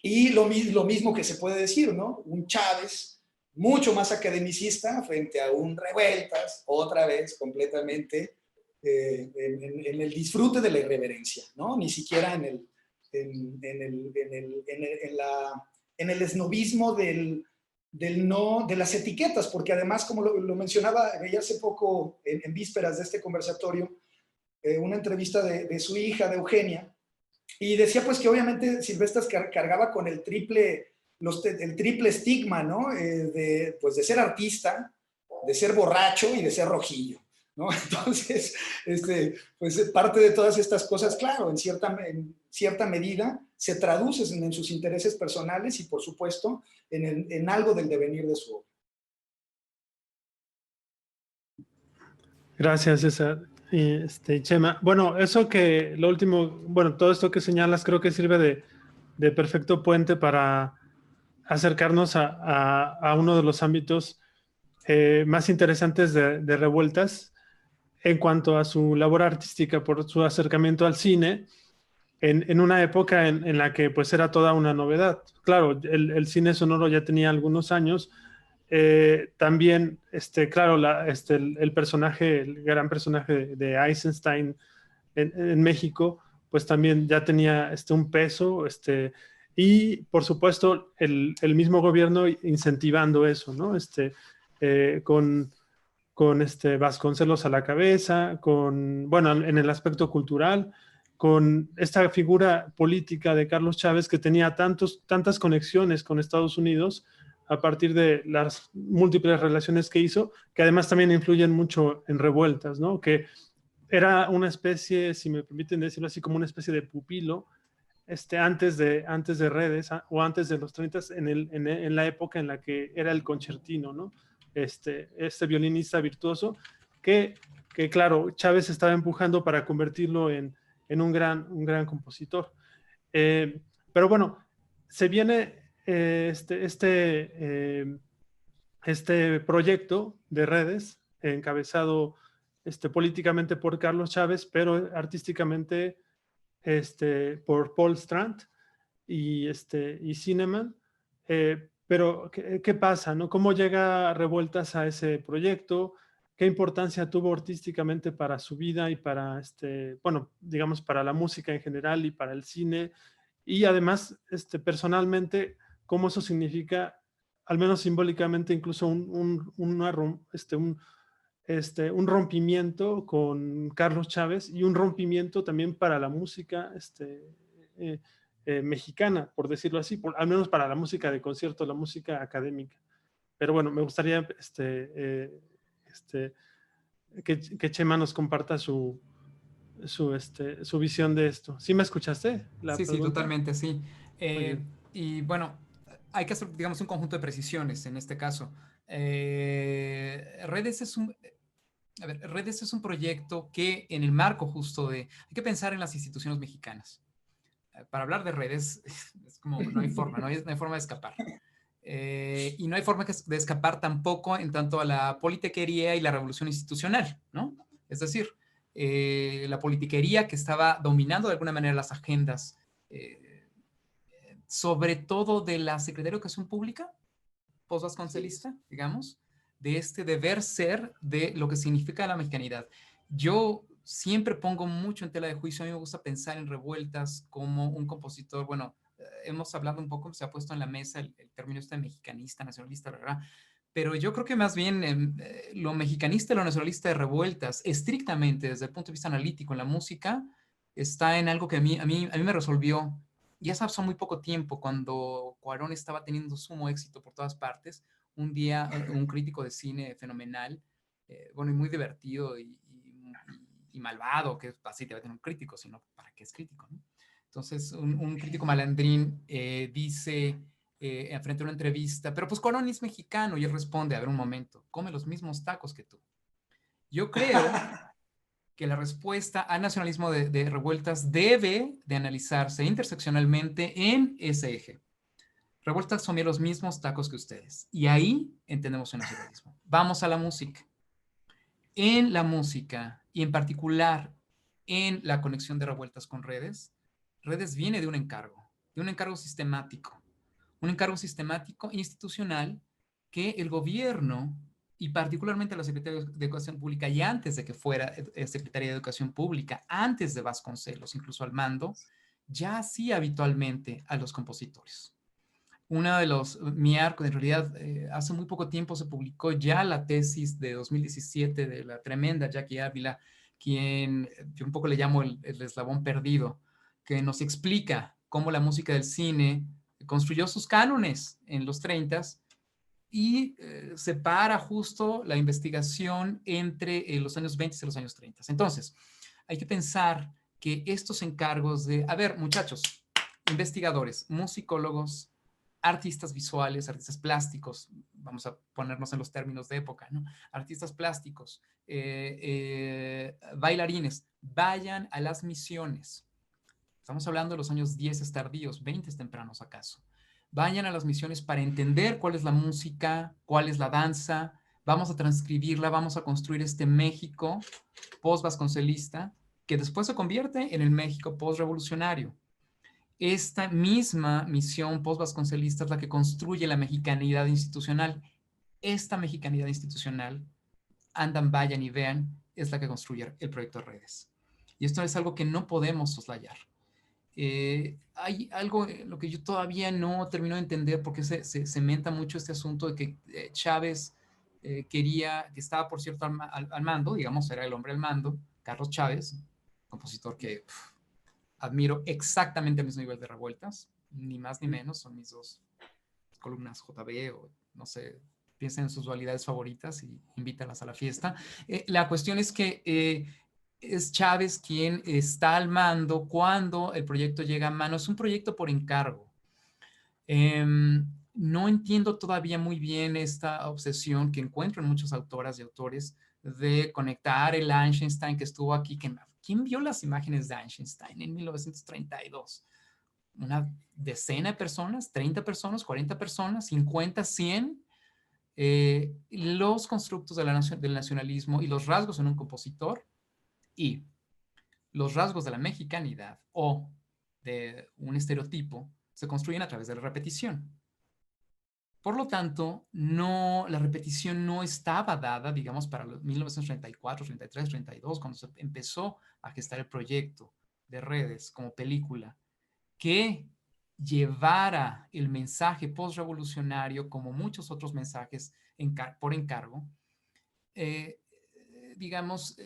Y lo mismo que se puede decir, ¿no? Un Chávez, mucho más academicista, frente a un Revueltas, otra vez completamente en el disfrute de la irreverencia, ¿no? Ni siquiera en el esnobismo de las etiquetas, porque además, como lo mencionaba ya hace poco, en vísperas de este conversatorio, una entrevista de su hija, de Eugenia, y decía pues que obviamente Silvestres cargaba con el triple estigma, ¿no? De ser artista, de ser borracho y de ser rojillo, ¿no? Entonces, pues parte de todas estas cosas, claro, en cierta medida se traducen en sus intereses personales y, por supuesto, en algo del devenir de su obra. Gracias, César. Y Chema, bueno, lo último, bueno, todo esto que señalas creo que sirve de perfecto puente para acercarnos a uno de los ámbitos más interesantes de Revueltas en cuanto a su labor artística, por su acercamiento al cine en una época en la que pues era toda una novedad. Claro, el cine sonoro ya tenía algunos años. También, claro, el personaje, el gran personaje de Eisenstein en México, pues también ya tenía un peso, y por supuesto el mismo gobierno incentivando eso, ¿no? Con Vasconcelos a la cabeza, bueno, en el aspecto cultural, con esta figura política de Carlos Chávez que tenía tantas conexiones con Estados Unidos a partir de las múltiples relaciones que hizo, que además también influyen mucho en Revueltas, ¿no? Que era una especie, si me permiten decirlo así, como una especie de pupilo, antes de redes o antes de los 30, en la época en la que era el concertino, ¿no? Este violinista virtuoso que claro, Chávez estaba empujando para convertirlo en un gran compositor. Pero bueno, se viene este proyecto de redes encabezado políticamente por Carlos Chávez, pero artísticamente por Paul Strand y Zinnemann. Pero, ¿qué pasa, no? ¿Cómo llega Revueltas a ese proyecto? ¿Qué importancia tuvo artísticamente para su vida y para, bueno, digamos, para la música en general y para el cine? Y además, personalmente, ¿cómo eso significa, al menos simbólicamente, incluso un rompimiento con Carlos Chávez y un rompimiento también para la música mexicana, por decirlo así, al menos para la música de concierto, la música académica. Pero bueno, me gustaría que Chema nos comparta su visión de esto. ¿Sí me escuchaste la Sí, pregunta? totalmente, sí. Bien. Y bueno, hay que hacer, digamos, un conjunto de precisiones en este caso. Redes es Redes es un proyecto que en el marco justo hay que pensar en las instituciones mexicanas. Para hablar de redes, es como, no hay forma, no hay forma de escapar. Y no hay forma de escapar tampoco en tanto a la politiquería y la revolución institucional, ¿no? Es decir, la politiquería que estaba dominando de alguna manera las agendas, sobre todo de la Secretaría de Educación Pública, post-vasconcelista, digamos, de este deber ser de lo que significa la mexicanidad. Yo siempre pongo mucho en tela de juicio, a mí me gusta pensar en Revueltas como un compositor, bueno, hemos hablado un poco, se ha puesto en la mesa el término este mexicanista, nacionalista, ¿verdad? Pero yo creo que más bien lo mexicanista y lo nacionalista de Revueltas, estrictamente desde el punto de vista analítico en la música, está en algo que a mí me resolvió. Ya hace muy poco tiempo, cuando Cuarón estaba teniendo sumo éxito por todas partes, un día un crítico de cine fenomenal, bueno, y muy divertido y malvado, que así te va a tener un crítico, sino para qué es crítico, ¿no? Entonces, un crítico malandrín dice frente a una entrevista, pero pues Cuarón es mexicano, y él responde, a ver un momento, come los mismos tacos que tú. Yo creo que la respuesta al nacionalismo de Revueltas debe de analizarse interseccionalmente en ese eje. Revueltas comía los mismos tacos que ustedes. Y ahí entendemos el nacionalismo. Vamos a la música. En la música, y en particular en la conexión de Revueltas con Redes, Redes viene de un encargo sistemático. Un encargo sistemático institucional que el gobierno, y particularmente la Secretaría de Educación Pública, y antes de que fuera Secretaría de Educación Pública, antes de Vasconcelos, incluso al mando, ya hacía habitualmente a los compositores. Una de los, mi arco, en realidad, hace muy poco tiempo se publicó ya la tesis de 2017 de la tremenda Jackie Ávila, quien yo un poco le llamo el eslabón perdido, que nos explica cómo la música del cine construyó sus cánones en los 30s y separa justo la investigación entre los años 20 y los años 30. Entonces, hay que pensar que estos encargos de, a ver, muchachos, investigadores, musicólogos, artistas visuales, artistas plásticos, vamos a ponernos en los términos de época, ¿no? Artistas plásticos, bailarines, vayan a las misiones. Estamos hablando de los años 10 tardíos, 20 tempranos acaso. Vayan a las misiones para entender cuál es la música, cuál es la danza, vamos a transcribirla, vamos a construir este México post-vasconcelista que después se convierte en el México post-revolucionario. Esta misma misión post-vasconcelista es la que construye la mexicanidad institucional. Esta mexicanidad institucional, andan, vayan y vean, es la que construye el proyecto de Redes. Y esto es algo que no podemos soslayar. Hay algo en lo que yo todavía no termino de entender porque se cementa mucho este asunto de que Chávez quería, que estaba por cierto al mando, digamos, era el hombre al mando, Carlos Chávez, compositor que admiro exactamente al mismo nivel de Revueltas, ni más ni menos, son mis dos columnas JB o no sé, piensen en sus dualidades favoritas y invítalas a la fiesta. La cuestión es que es Chávez quien está al mando cuando el proyecto llega a mano. Es un proyecto por encargo. No entiendo todavía muy bien esta obsesión que encuentro en muchas autoras y autores de conectar el Einstein que estuvo aquí. ¿Quién vio las imágenes de Einstein en 1932? Una decena de personas, 30 personas, 40 personas, 50, 100. Los constructos del nacionalismo y los rasgos en un compositor y los rasgos de la mexicanidad o de un estereotipo se construyen a través de la repetición. Por lo tanto, la repetición no estaba dada, digamos, para los 1934, 33, 32, cuando se empezó a gestar el proyecto de Redes como película, que llevara el mensaje postrevolucionario, como muchos otros mensajes por encargo. digamos,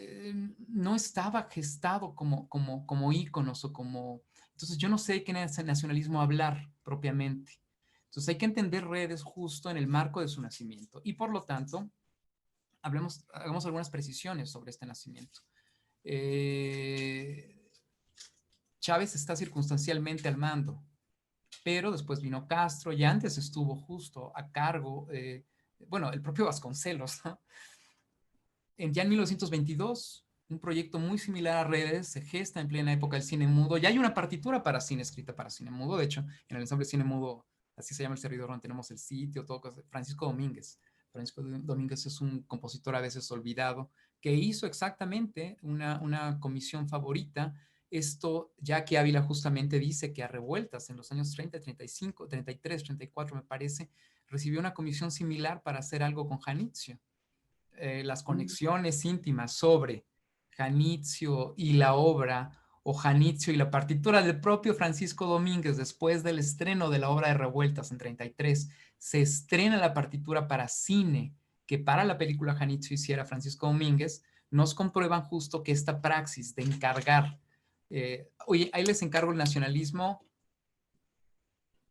no estaba gestado como íconos o como... Entonces yo no sé de qué nacionalismo hablar propiamente. Entonces hay que entender Redes justo en el marco de su nacimiento. Y por lo tanto, hagamos algunas precisiones sobre este nacimiento. Chávez está circunstancialmente al mando, pero después vino Castro y antes estuvo justo a cargo, bueno, el propio Vasconcelos, ¿no? Ya en 1922, un proyecto muy similar a Redes se gesta en plena época del cine mudo. Ya hay una partitura para cine escrita para cine mudo. De hecho, en el ensamble cine mudo, así se llama el servidor donde tenemos el sitio, todo. Francisco Domínguez. Francisco Domínguez es un compositor a veces olvidado que hizo exactamente una comisión favorita. Esto, ya que Ávila justamente dice que a revueltas en los años 30, 35, 33, 34, me parece, recibió una comisión similar para hacer algo con Janitzio. Las conexiones íntimas sobre Janitzio y la obra, o Janitzio y la partitura del propio Francisco Domínguez después del estreno de la obra de Revueltas en 33, se estrena la partitura para cine que para la película Janitzio hiciera Francisco Domínguez, nos comprueban justo que esta praxis de encargar, oye, ahí les encargo el nacionalismo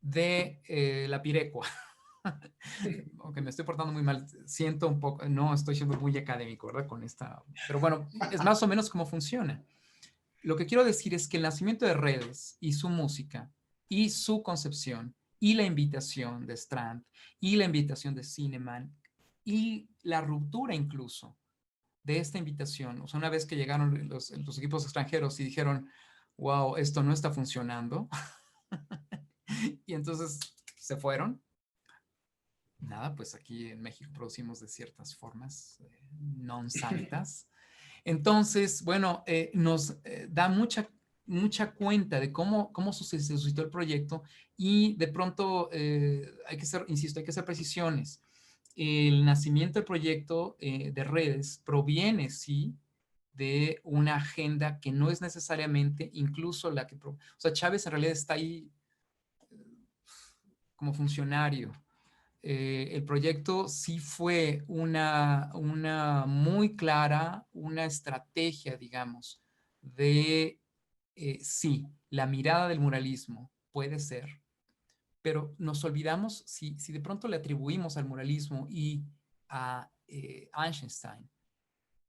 de la Pirecua. Aunque me estoy portando muy mal, siento un poco, no estoy siendo muy académico, ¿verdad? Con esta, pero bueno, es más o menos cómo funciona. Lo que quiero decir es que el nacimiento de Redes y su música y su concepción y la invitación de Strand y la invitación de Cineman y la ruptura incluso de esta invitación, o sea, una vez que llegaron los equipos extranjeros y dijeron, wow, esto no está funcionando, y entonces se fueron. Nada, pues aquí en México producimos de ciertas formas non santas. Entonces, bueno, nos da mucha cuenta de cómo se suscitó el proyecto y de pronto hay que ser, insisto, hay que hacer precisiones. El nacimiento del proyecto de Redes proviene, sí, de una agenda que no es necesariamente incluso la que... O sea, Chávez en realidad está ahí como funcionario. El proyecto sí fue una muy clara, una estrategia, digamos, de sí, la mirada del muralismo puede ser, pero nos olvidamos, si de pronto le atribuimos al muralismo y a Eisenstein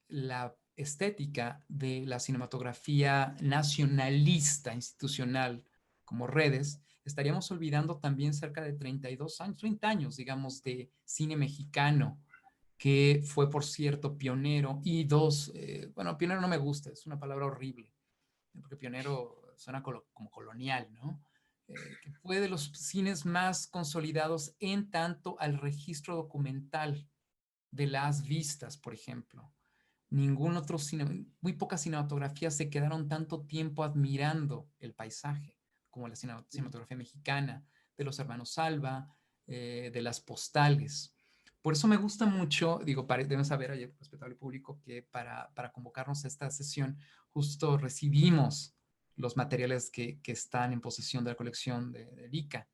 la estética de la cinematografía nacionalista, institucional, como Redes, estaríamos olvidando también cerca de 32 años, 30 años, digamos, de cine mexicano, que fue, por cierto, pionero, y bueno, pionero no me gusta, es una palabra horrible, porque pionero suena como colonial, ¿no? Que fue de los cines más consolidados en tanto al registro documental de las vistas, por ejemplo. Ningún otro cine, muy pocas cinematografías se quedaron tanto tiempo admirando el paisaje como la cinematografía mexicana, de los hermanos Salva, de las postales. Por eso me gusta mucho, digo, deben saber, ayer, respetable público, que para convocarnos a esta sesión, justo recibimos los materiales que están en posesión de la colección de ICA.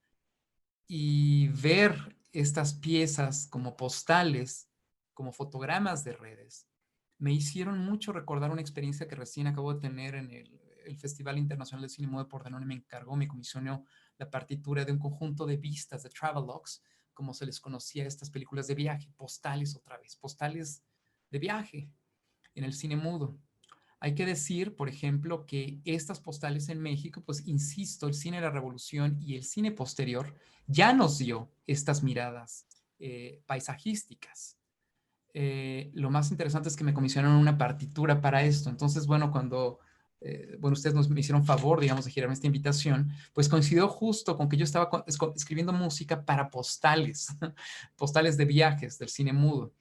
Y ver estas piezas como postales, como fotogramas de Redes, me hicieron mucho recordar una experiencia que recién acabo de tener en el Festival Internacional de Cine Mudo de Pordenone. Me comisionó la partitura de un conjunto de vistas, de travelogues, como se les conocía a estas películas de viaje, postales otra vez, postales de viaje en el cine mudo. Hay que decir, por ejemplo, que estas postales en México, pues insisto, el cine de la Revolución y el cine posterior ya nos dio estas miradas paisajísticas. Lo más interesante es que me comisionaron una partitura para esto. Entonces, bueno, cuando ustedes me hicieron favor, digamos, de girarme esta invitación, pues coincidió justo con que yo estaba escribiendo música para postales, postales de viajes del cine mudo.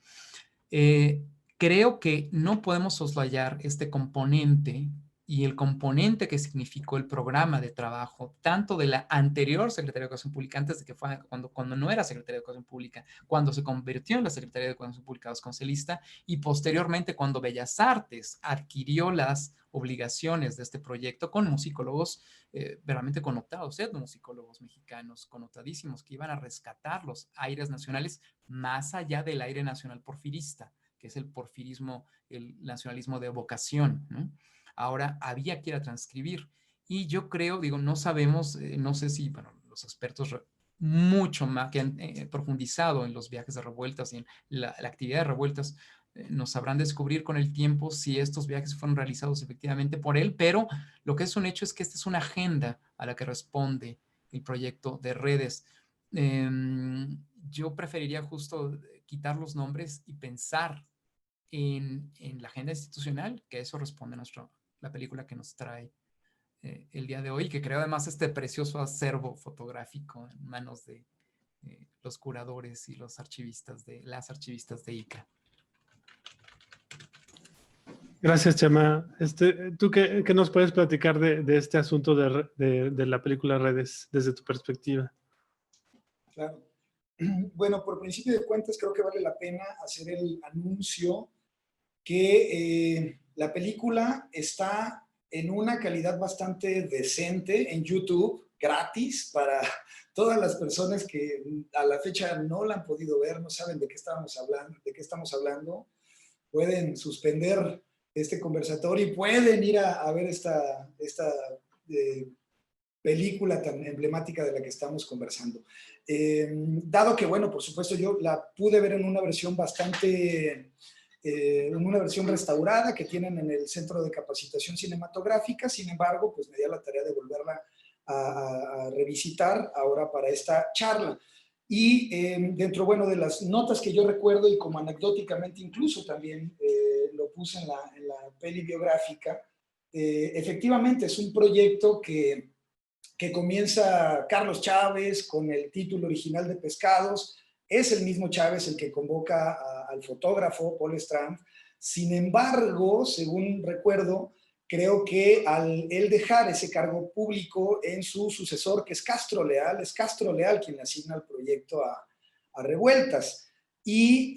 Creo que no podemos soslayar este componente y el componente que significó el programa de trabajo, tanto de la anterior Secretaría de Educación Pública, antes de que fue cuando no era Secretaría de Educación Pública, cuando se convirtió en la Secretaría de Educación Pública vasconcelista y posteriormente cuando Bellas Artes adquirió las obligaciones de este proyecto con musicólogos verdaderamente connotados, etnomusicólogos mexicanos connotadísimos que iban a rescatar los aires nacionales más allá del aire nacional porfirista que es el porfirismo, el nacionalismo de vocación, ¿no? Ahora había que ir a transcribir. Y yo creo, digo, no sabemos, no sé si, bueno, los expertos mucho más que han profundizado en los viajes de revueltas y en la actividad de revueltas, nos sabrán descubrir con el tiempo si estos viajes fueron realizados efectivamente por él, pero lo que es un hecho es que esta es una agenda a la que responde el proyecto de redes. Yo preferiría justo quitar los nombres y pensar en la agenda institucional, que eso responde la película que nos trae el día de hoy, que creo además este precioso acervo fotográfico en manos de los curadores y las archivistas de ICA. Gracias, Chema. ¿Tú qué nos puedes platicar de este asunto de la película Redes desde tu perspectiva? Claro. Bueno, por principio de cuentas, creo que vale la pena hacer el anuncio que la película está en una calidad bastante decente en YouTube, gratis, para todas las personas que a la fecha no la han podido ver, no saben de qué estamos hablando, pueden suspender este conversatorio y pueden ir a ver esta película tan emblemática de la que estamos conversando. Dado que, bueno, por supuesto yo la pude ver en una versión en una versión restaurada que tienen en el Centro de Capacitación Cinematográfica, sin embargo, pues me di a la tarea de volverla a revisitar ahora para esta charla. Y dentro, bueno, de las notas que yo recuerdo y como anecdóticamente incluso también lo puse en la peli biográfica, efectivamente es un proyecto que comienza Carlos Chávez con el título original de Pescados. Es el mismo Chávez el que convoca al fotógrafo Paul Strand. Sin embargo, según recuerdo, creo que al él dejar ese cargo público en su sucesor, que es Castro Leal quien le asigna el proyecto a Revueltas. Y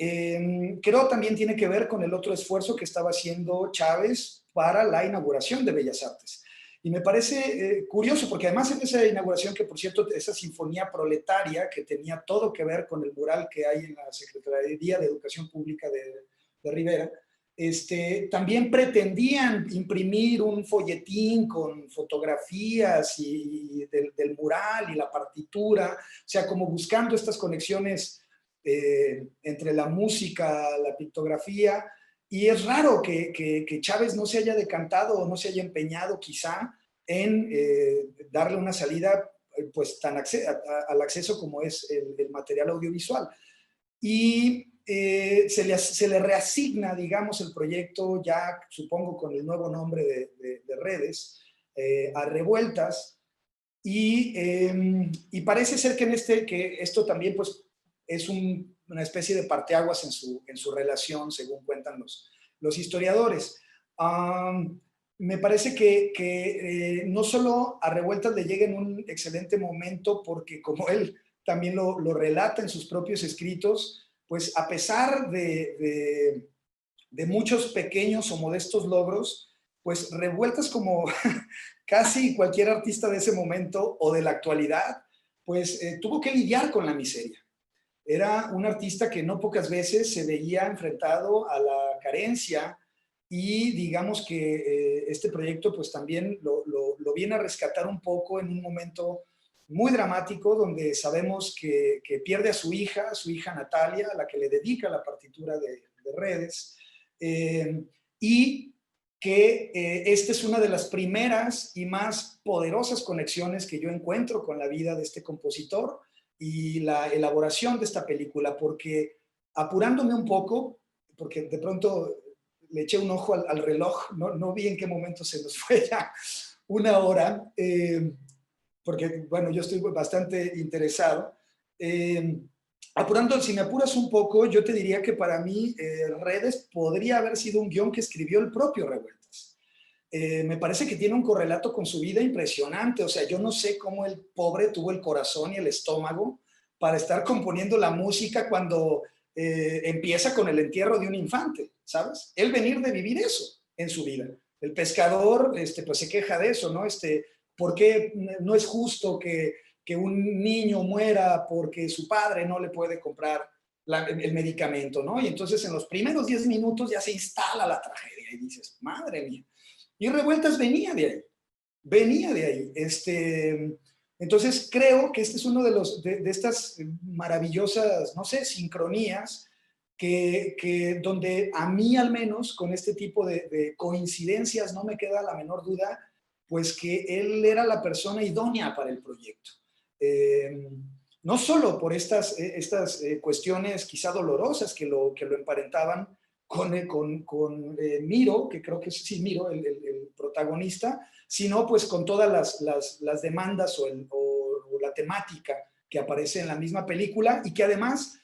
creo también tiene que ver con el otro esfuerzo que estaba haciendo Chávez para la inauguración de Bellas Artes. Y me parece curioso, porque además en esa inauguración, que por cierto, esa sinfonía proletaria que tenía todo que ver con el mural que hay en la Secretaría de Educación Pública de Rivera, también pretendían imprimir un folletín con fotografías del mural y la partitura, o sea, como buscando estas conexiones entre la música, la pictografía. Y es raro que Chávez no se haya decantado o no se haya empeñado quizá en darle una salida pues tan al acceso como es el material audiovisual. Y se le reasigna, digamos, el proyecto ya, supongo, con el nuevo nombre de Redes, a Revueltas. Y parece ser que esto también pues, es una especie de parteaguas en su relación, según cuentan los historiadores. Me parece que no solo a Revueltas le llega en un excelente momento, porque como él también lo relata en sus propios escritos, pues a pesar de muchos pequeños o modestos logros, pues Revueltas, como casi cualquier artista de ese momento o de la actualidad, pues tuvo que lidiar con la miseria. Era un artista que no pocas veces se veía enfrentado a la carencia, y digamos que este proyecto pues también lo viene a rescatar un poco en un momento muy dramático, donde sabemos que pierde a su hija Natalia, a la que le dedica la partitura de Redes, y que esta es una de las primeras y más poderosas conexiones que yo encuentro con la vida de este compositor y la elaboración de esta película, porque apurándome un poco, porque de pronto le eché un ojo al reloj, no vi en qué momento se nos fue ya una hora, porque, bueno, yo estoy bastante interesado. Si me apuras un poco, yo te diría que para mí Redes podría haber sido un guión que escribió el propio Revueltas. Me parece que tiene un correlato con su vida impresionante. O sea, yo no sé cómo el pobre tuvo el corazón y el estómago para estar componiendo la música cuando empieza con el entierro de un infante, ¿sabes? Él venir de vivir eso en su vida. El pescador pues se queja de eso, ¿no? ¿Por qué no es justo que un niño muera porque su padre no le puede comprar el medicamento, ¿no? Y entonces en los primeros 10 minutos ya se instala la tragedia y dices, madre mía. Y Revueltas venía de ahí, venía de ahí. Entonces creo que este es uno de estas maravillosas, no sé, sincronías donde a mí al menos con este tipo de coincidencias no me queda la menor duda, pues que él era la persona idónea para el proyecto. No solo por estas cuestiones quizá dolorosas que lo emparentaban con Miro, que creo que es sí, Miro, el protagonista, sino pues con todas las demandas o la temática que aparece en la misma película y que además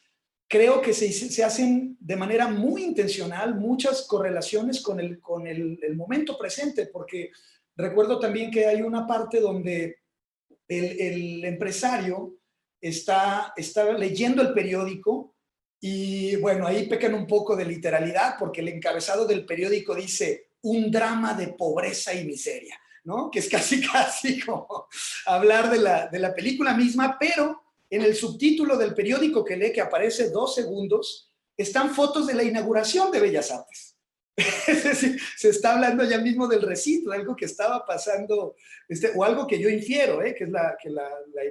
creo que se hacen de manera muy intencional muchas correlaciones con el momento presente, porque recuerdo también que hay una parte donde el empresario está leyendo el periódico y bueno, ahí pecan un poco de literalidad porque el encabezado del periódico dice un drama de pobreza y miseria, ¿no? Que es casi como hablar de la película misma, pero en el subtítulo del periódico que lee, que aparece 2 segundos, están fotos de la inauguración de Bellas Artes. Es decir, se está hablando ya mismo del recinto, de algo que estaba pasando, o algo que yo infiero, que es la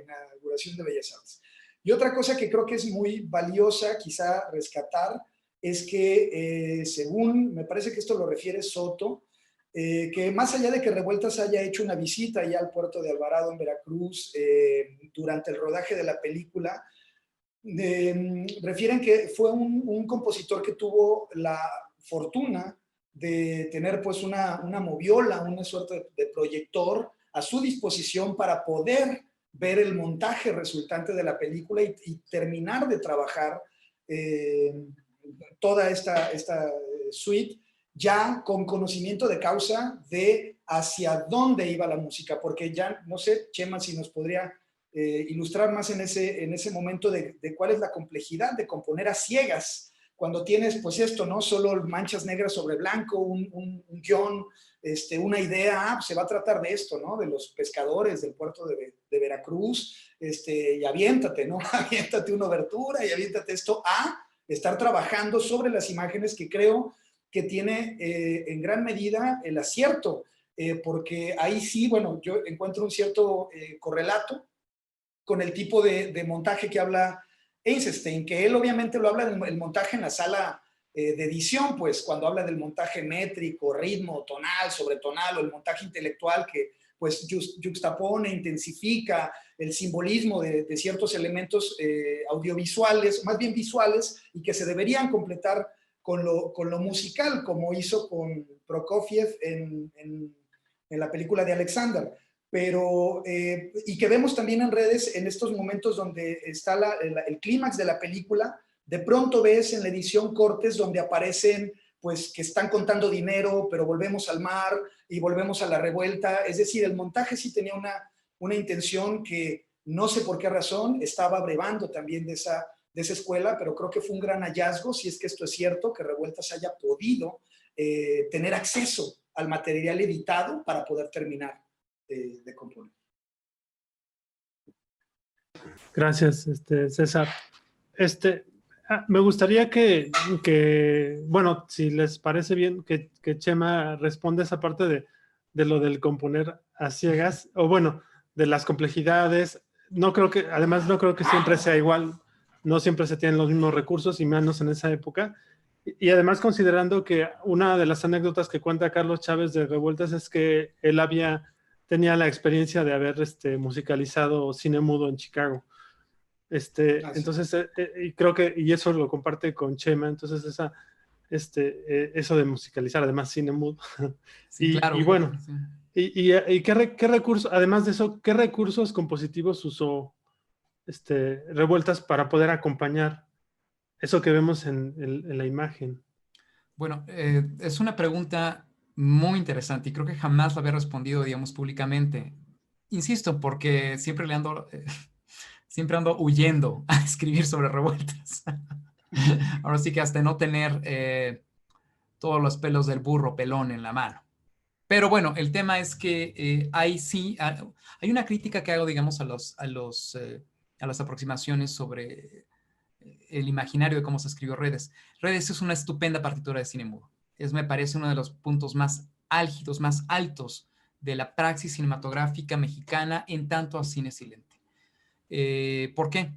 inauguración de Bellas Artes. Y otra cosa que creo que es muy valiosa, quizá rescatar, es que según, me parece que esto lo refiere Soto, que más allá de que Revueltas haya hecho una visita ya al puerto de Alvarado en Veracruz durante el rodaje de la película, refieren que fue un compositor que tuvo la fortuna de tener pues una moviola, una suerte de proyector a su disposición para poder ver el montaje resultante de la película y terminar de trabajar toda esta suite ya con conocimiento de causa de hacia dónde iba la música, porque ya, no sé, Chema, si nos podría ilustrar más en ese momento de cuál es la complejidad de componer a ciegas, cuando tienes, pues esto, ¿no? Solo manchas negras sobre blanco, un guión, una idea, se va a tratar de esto, ¿no? De los pescadores del puerto de Veracruz, y aviéntate, ¿no? Aviéntate una obertura y aviéntate esto a estar trabajando sobre las imágenes que creo que tiene en gran medida el acierto, porque ahí sí, bueno, yo encuentro un cierto correlato con el tipo de montaje que habla Eisenstein, que él obviamente lo habla del montaje en la sala de edición, pues cuando habla del montaje métrico, ritmo, tonal, sobretonal, o el montaje intelectual que pues juxtapone, intensifica el simbolismo de ciertos elementos audiovisuales, más bien visuales, y que se deberían completar con lo musical, como hizo con Prokofiev en la película de Alexander. Pero, y que vemos también en redes en estos momentos donde está el clímax de la película, de pronto ves en la edición cortes donde aparecen, pues, que están contando dinero, pero volvemos al mar y volvemos a la revuelta. Es decir, el montaje sí tenía una intención que no sé por qué razón estaba abrevando también de esa escuela, pero creo que fue un gran hallazgo, si es que esto es cierto, que Revueltas haya podido tener acceso al material editado para poder terminar de componer. Gracias, César. Me gustaría que, bueno, si les parece bien, que Chema responda esa parte de lo del componer a ciegas, o bueno, de las complejidades. Además no creo que siempre sea igual, no siempre se tienen los mismos recursos, y menos en esa época. Y además considerando que una de las anécdotas que cuenta Carlos Chávez de Revueltas es que él tenía la experiencia de haber musicalizado cine mudo en Chicago. Entonces, y creo que, y eso lo comparte con Chema, entonces eso de musicalizar, además cine mudo. Sí, claro. Y bueno, Sí. ¿Y qué recursos, además de eso, qué recursos compositivos usó Revueltas para poder acompañar eso que vemos en la imagen? Bueno, es una pregunta muy interesante y creo que jamás la había respondido, digamos, públicamente. Insisto, porque siempre siempre ando huyendo a escribir sobre Revueltas. Ahora sí que hasta no tener todos los pelos del burro pelón en la mano. Pero bueno, el tema es que hay una crítica que hago, digamos, a las aproximaciones sobre el imaginario de cómo se escribió Redes. Redes es una estupenda partitura de cine mudo. Me parece uno de los puntos más álgidos, más altos de la praxis cinematográfica mexicana en tanto a cine silente. ¿Por qué?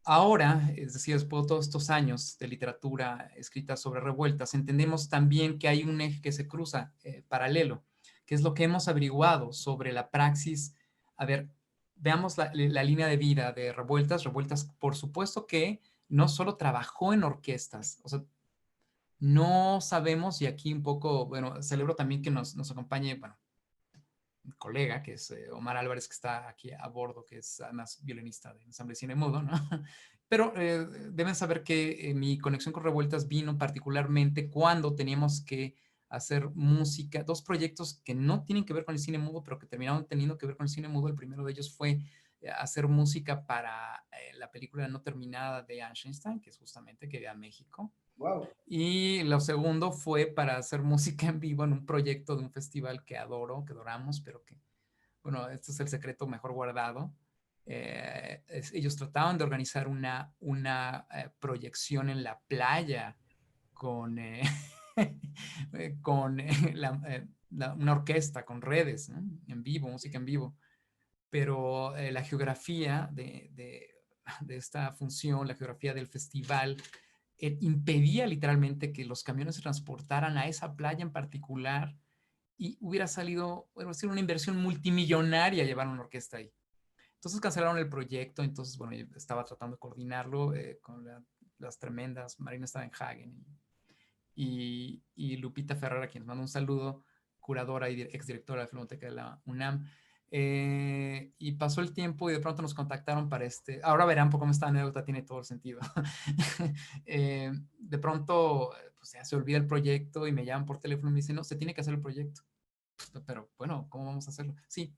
Ahora, es decir, después de todos estos años de literatura escrita sobre revueltas, entendemos también que hay un eje que se cruza paralelo, que es lo que hemos averiguado sobre la praxis. A ver, veamos la línea de vida de Revueltas. Revueltas, por supuesto que no solo trabajó en orquestas, o sea, no sabemos, y aquí un poco, bueno, celebro también que nos acompañe, bueno, un colega, que es Omar Álvarez, que está aquí a bordo, que es además violinista de Ensamble Cine Mudo, ¿no? Pero deben saber que mi conexión con Revueltas vino particularmente cuando teníamos que hacer música, dos proyectos que no tienen que ver con el cine mudo, pero que terminaron teniendo que ver con el cine mudo. El primero de ellos fue hacer música para la película no terminada de Einstein, que es justamente que vea México. Wow. Y lo segundo fue para hacer música en vivo en un proyecto de un festival que adoro, que adoramos, pero que, bueno, este es el secreto mejor guardado. Ellos trataban de organizar una proyección en la playa con, con una orquesta, con Redes, ¿no? En vivo, música en vivo. Pero la geografía de esta función, la geografía del festival, impedía literalmente que los camiones se transportaran a esa playa en particular, y hubiera salido, bueno, sido una inversión multimillonaria llevar una orquesta ahí. Entonces cancelaron el proyecto. Entonces, bueno, yo estaba tratando de coordinarlo con las tremendas Marina Stavenhagen y Lupita Ferrara, a quien les mando un saludo, curadora y exdirectora de la Filmoteca de la UNAM. Y pasó el tiempo y de pronto nos contactaron para ahora verán por cómo esta anécdota tiene todo el sentido. De pronto pues, ya se olvida el proyecto y me llaman por teléfono y me dicen, no, se tiene que hacer el proyecto. Pero bueno, ¿cómo vamos a hacerlo? Sí,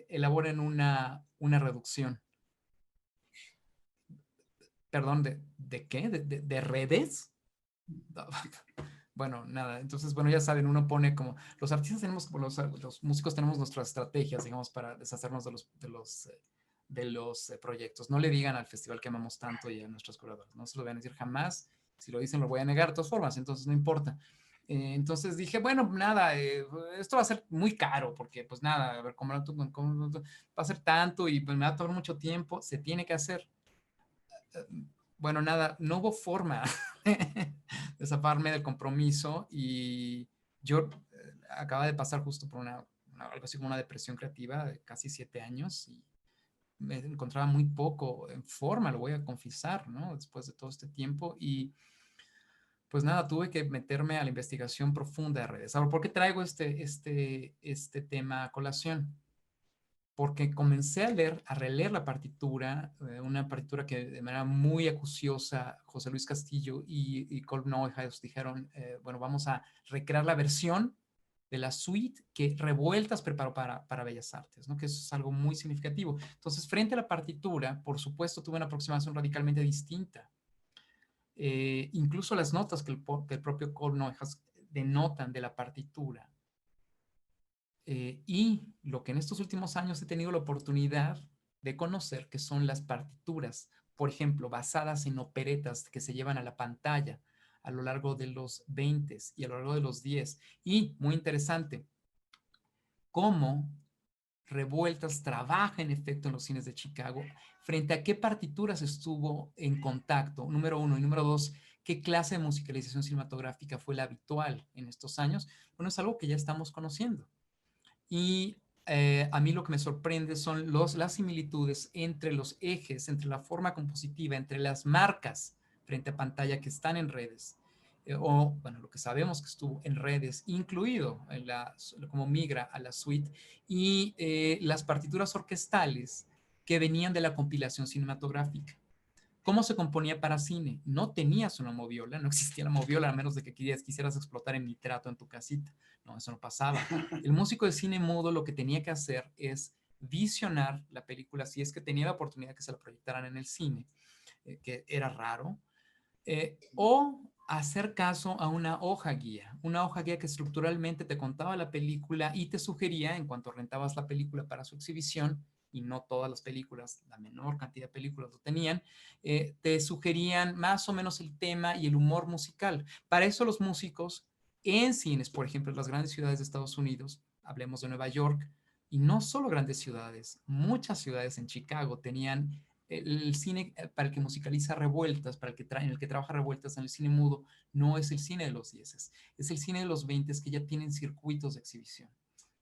elaboren una reducción. Perdón, ¿de qué? ¿De redes? Bueno, nada, entonces, bueno, ya saben, uno pone como, los artistas tenemos, los músicos tenemos nuestras estrategias, digamos, para deshacernos de los proyectos. No le digan al festival que amamos tanto y a nuestros curadores, no se lo van a decir jamás. Si lo dicen, lo voy a negar de todas formas, entonces no importa. Entonces dije, bueno, nada, esto va a ser muy caro, porque pues nada, a ver, ¿cómo va a ser tanto y pues, me va a tomar mucho tiempo? Se tiene que hacer. Bueno, nada, no hubo forma de zafarme del compromiso, y yo acaba de pasar justo por algo así como una depresión creativa de casi 7 años, y me encontraba muy poco en forma, lo voy a confesar, ¿no? Después de todo este tiempo, y pues nada, tuve que meterme a la investigación profunda de Redes. Ahora, ¿por qué traigo este tema a colación? Porque comencé a releer la partitura, una partitura que de manera muy acuciosa José Luis Castillo y Kolb Neuhaus dijeron, bueno, vamos a recrear la versión de la suite que Revueltas preparó para Bellas Artes, ¿no? Que eso es algo muy significativo. Entonces, frente a la partitura, por supuesto, tuve una aproximación radicalmente distinta. Incluso las notas que el propio Kolb Neuhaus denotan de la partitura. Y lo que en estos últimos años he tenido la oportunidad de conocer, que son las partituras, por ejemplo, basadas en operetas que se llevan a la pantalla a lo largo de los 20 y a lo largo de los 10. Y, muy interesante, cómo Revueltas trabaja en efecto en los cines de Chicago, frente a qué partituras estuvo en contacto, número uno, y número dos, qué clase de musicalización cinematográfica fue la habitual en estos años. Bueno, es algo que ya estamos conociendo. Y a mí lo que me sorprende son las similitudes entre los ejes, entre la forma compositiva, entre las marcas frente a pantalla que están en Redes, o bueno, lo que sabemos que estuvo en Redes, incluido como migra a la suite, y las partituras orquestales que venían de la compilación cinematográfica. ¿Cómo se componía para cine? No tenías una moviola, no existía la moviola, a menos de que quisieras explotar en nitrato en tu casita. No, eso no pasaba. El músico de cine mudo lo que tenía que hacer es visionar la película, si es que tenía la oportunidad que se la proyectaran en el cine, que era raro, o hacer caso a una hoja guía que estructuralmente te contaba la película y te sugería, en cuanto rentabas la película para su exhibición, y no todas las películas, la menor cantidad de películas lo tenían, te sugerían más o menos el tema y el humor musical. Para eso los músicos en cines, por ejemplo, en las grandes ciudades de Estados Unidos, hablemos de Nueva York, y no solo grandes ciudades, muchas ciudades en Chicago tenían el cine para el que musicaliza Revueltas, para el que en el que trabaja Revueltas en el cine mudo, no es el cine de los 10, es el cine de los 20 que ya tienen circuitos de exhibición,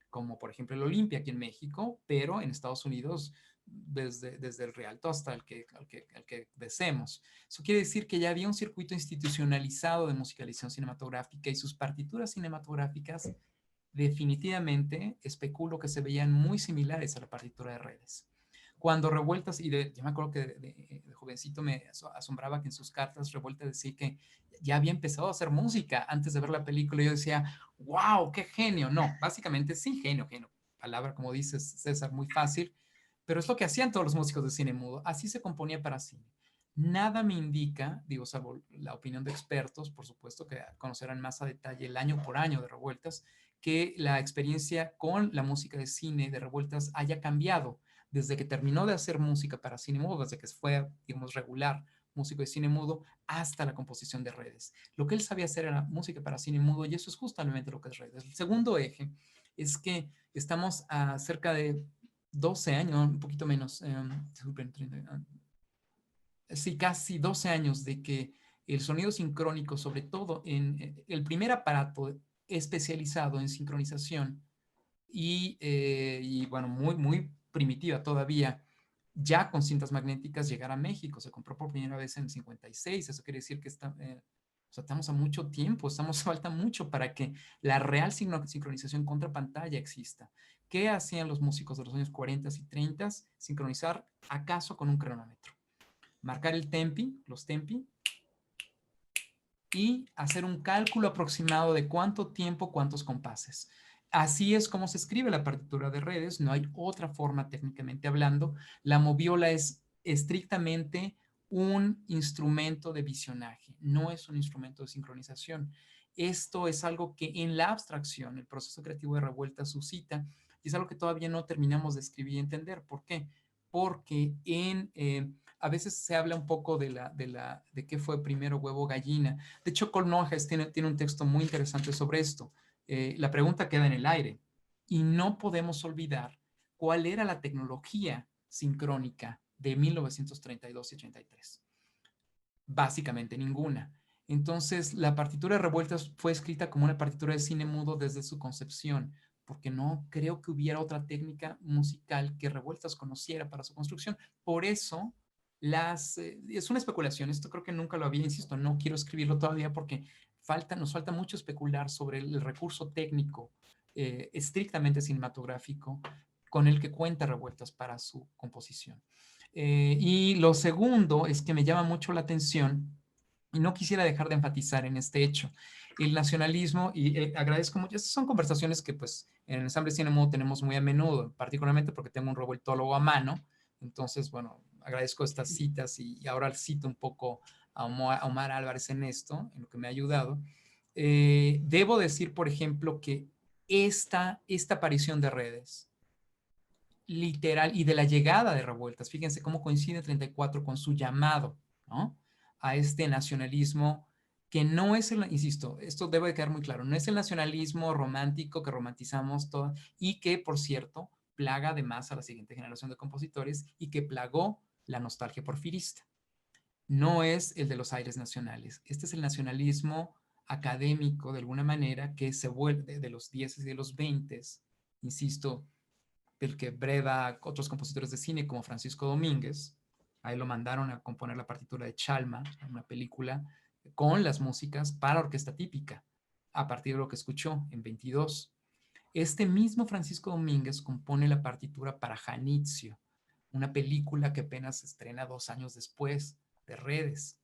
como por ejemplo el Olimpia aquí en México, pero en Estados Unidos desde el Rialto hasta el que deseemos. Eso quiere decir que ya había un circuito institucionalizado de musicalización cinematográfica y sus partituras cinematográficas definitivamente especulo que se veían muy similares a la partitura de Redes. Cuando Revueltas, yo me acuerdo que de jovencito me asombraba que en sus cartas Revueltas decía que ya había empezado a hacer música antes de ver la película. Y yo decía, wow, qué genio. No, básicamente sí, genio, palabra como dices César, muy fácil, pero es lo que hacían todos los músicos de cine mudo. Así se componía para cine. Nada me indica, digo, salvo la opinión de expertos, por supuesto, que conocerán más a detalle el año por año de Revueltas, que la experiencia con la música de cine de Revueltas haya cambiado desde que terminó de hacer música para cine mudo, desde que fue, digamos, regular músico de cine mudo, hasta la composición de Redes. Lo que él sabía hacer era música para cine mudo y eso es justamente lo que es Redes. El segundo eje es que estamos a cerca de 12 años, un poquito menos, sí, casi 12 años de que el sonido sincrónico, sobre todo en el primer aparato especializado en sincronización y bueno, muy primitiva todavía, ya con cintas magnéticas llegar a México. Se compró por primera vez en el 56. Eso quiere decir que o sea, estamos a mucho tiempo, falta mucho para que la real sincronización contra pantalla exista. ¿Qué hacían los músicos de los años 40 y 30? Sincronizar acaso con un cronómetro. Marcar el tempi, los tempi, y hacer un cálculo aproximado de cuánto tiempo, cuántos compases. Así es como se escribe la partitura de Redes, no hay otra forma técnicamente hablando. La moviola es estrictamente un instrumento de visionaje, no es un instrumento de sincronización. Esto es algo que en la abstracción, el proceso creativo de Revuelta suscita, y es algo que todavía no terminamos de escribir y entender. ¿Por qué? Porque a veces se habla un poco de qué fue primero huevo o gallina. De hecho, Col Nojes tiene un texto muy interesante sobre esto. La pregunta queda en el aire y no podemos olvidar cuál era la tecnología sincrónica de 1932 y 33. Básicamente ninguna. Entonces, la partitura de Revueltas fue escrita como una partitura de cine mudo desde su concepción, porque no creo que hubiera otra técnica musical que Revueltas conociera para su construcción. Por eso, es una especulación, esto creo que nunca lo había, insisto, no quiero escribirlo todavía porque nos falta mucho especular sobre el recurso técnico estrictamente cinematográfico con el que cuenta Revueltas para su composición. Y lo segundo es que me llama mucho la atención y no quisiera dejar de enfatizar en este hecho. El nacionalismo, y agradezco mucho, estas son conversaciones que pues en el Ensamble Cine Mudo tenemos muy a menudo, particularmente porque tengo un revueltólogo a mano, entonces, bueno, agradezco estas citas y ahora cito un poco a Omar Álvarez en esto, en lo que me ha ayudado. Debo decir, por ejemplo, que esta aparición de Redes, literal, y de la llegada de Revueltas, fíjense cómo coincide 34 con su llamado, ¿no?, a este nacionalismo que no es insisto, esto debe de quedar muy claro, no es el nacionalismo romántico que romantizamos todo y que, por cierto, plaga además a la siguiente generación de compositores y que plagó la nostalgia porfirista. No es el de los aires nacionales. Este es el nacionalismo académico, de alguna manera, que se vuelve de los 10 y de los 20, insisto, del que breva otros compositores de cine como Francisco Domínguez. Ahí lo mandaron a componer la partitura de Chalma, una película con las músicas para orquesta típica, a partir de lo que escuchó en 22. Este mismo Francisco Domínguez compone la partitura para Janitzio, una película que apenas se estrena 2 años después de Redes.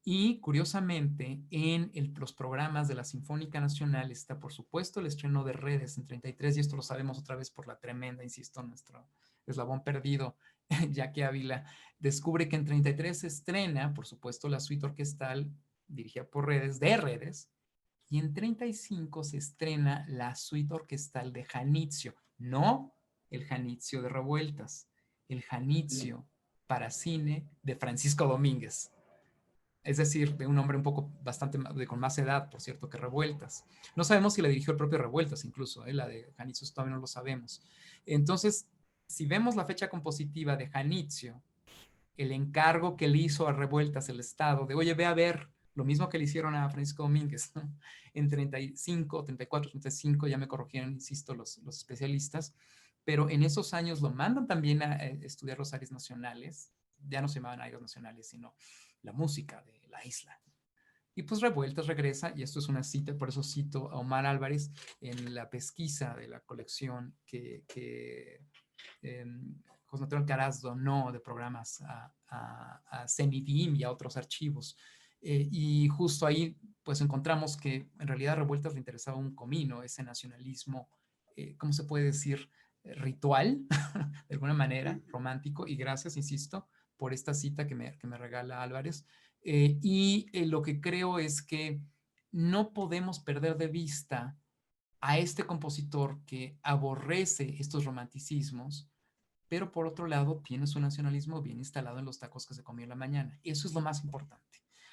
Y curiosamente, en los programas de la Sinfónica Nacional está, por supuesto, el estreno de Redes en 33, y esto lo sabemos otra vez por la tremenda, insisto, nuestro eslabón perdido, Jackie Ávila, descubre que en 33 se estrena, por supuesto, la suite orquestal dirigida por Redes, de Redes, y en 35 se estrena la suite orquestal de Janitzio, no el Janitzio de Revueltas, el Janitzio para cine de Francisco Domínguez. Es decir, de un hombre un poco con más edad, por cierto, que Revueltas. No sabemos si la dirigió el propio Revueltas incluso, la de Janitzio todavía no lo sabemos. Entonces, si vemos la fecha compositiva de Janitzio, el encargo que le hizo a Revueltas el Estado de, oye, ve a ver lo mismo que le hicieron a Francisco Domínguez, ¿no? En 35, 34, 35, ya me corrigieron, insisto, los especialistas, pero en esos años lo mandan también a estudiar los aires nacionales, ya no se llamaban aires nacionales, sino la música de la isla. Y pues Revueltas regresa, y esto es una cita, por eso cito a Omar Álvarez en la pesquisa de la colección que José Antonio Alcaraz donó de programas a CENIDIM y a otros archivos. Y justo ahí pues encontramos que en realidad a Revueltas le interesaba un comino, ese nacionalismo, ¿cómo se puede decir? Ritual, de alguna manera, romántico, y gracias, insisto, por esta cita que me regala Álvarez. Lo que creo es que no podemos perder de vista a este compositor que aborrece estos romanticismos, pero por otro lado tiene su nacionalismo bien instalado en los tacos que se comió en la mañana. Eso es lo más importante.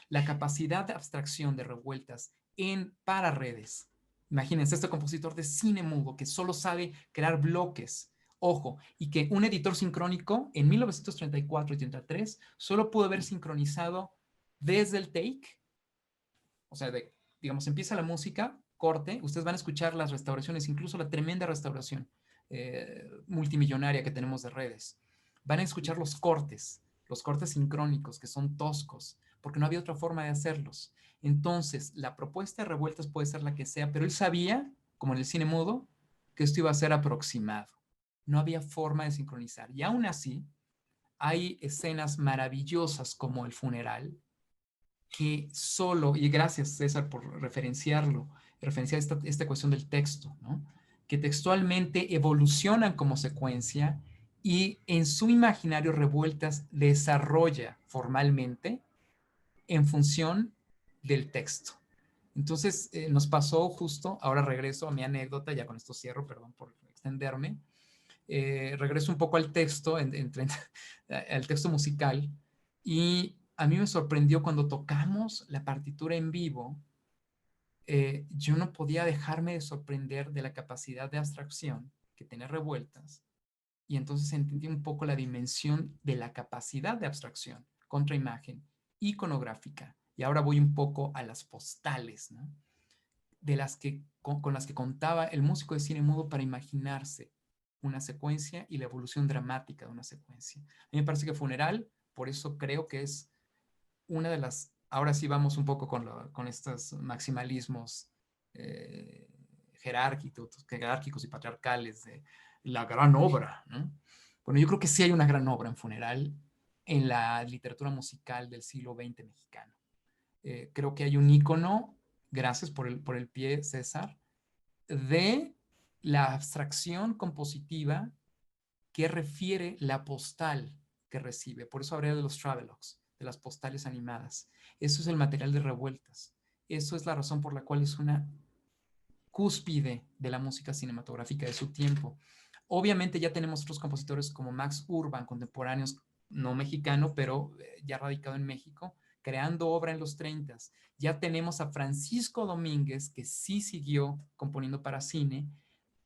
La capacidad de abstracción de Revueltas para redes. Imagínense este compositor de cine mudo que solo sabe crear bloques. Ojo, y que un editor sincrónico en 1934 y 33 solo pudo haber sincronizado desde el take, o sea, digamos, empieza la música, corte, ustedes van a escuchar las restauraciones, incluso la tremenda restauración multimillonaria que tenemos de redes. Van a escuchar los cortes sincrónicos que son toscos, porque no había otra forma de hacerlos. Entonces, la propuesta de Revueltas puede ser la que sea, pero él sabía, como en el cine mudo, que esto iba a ser aproximado. No había forma de sincronizar. Y aún así, hay escenas maravillosas como el funeral, que solo, y gracias César por referenciar esta cuestión del texto, ¿no? Que textualmente evolucionan como secuencia y en su imaginario Revueltas desarrolla formalmente en función del texto. Entonces nos pasó justo, ahora regreso a mi anécdota, ya con esto cierro, perdón por extenderme, regreso un poco al texto, al texto musical, y a mí me sorprendió cuando tocamos la partitura en vivo, yo no podía dejarme de sorprender de la capacidad de abstracción que tiene Revueltas, y entonces entendí un poco la dimensión de la capacidad de abstracción contra imagen iconográfica. Y ahora voy un poco a las postales, ¿no? De las que, con las que contaba el músico de cine mudo para imaginarse una secuencia y la evolución dramática de una secuencia. A mí me parece que Funeral, por eso creo que es una de las, ahora sí vamos un poco con estos maximalismos jerárquicos y patriarcales de la gran obra, ¿no? Bueno, yo creo que sí hay una gran obra en Funeral en la literatura musical del siglo XX mexicano. Creo que hay un ícono, gracias por el pie, César, de la abstracción compositiva que refiere la postal que recibe. Por eso hablé de los travelogues, de las postales animadas. Eso es el material de Revueltas. Eso es la razón por la cual es una cúspide de la música cinematográfica de su tiempo. Obviamente ya tenemos otros compositores como Max Urban, contemporáneos, no mexicano, pero ya radicado en México, creando obra en los 30s. Ya tenemos a Francisco Domínguez, que sí siguió componiendo para cine,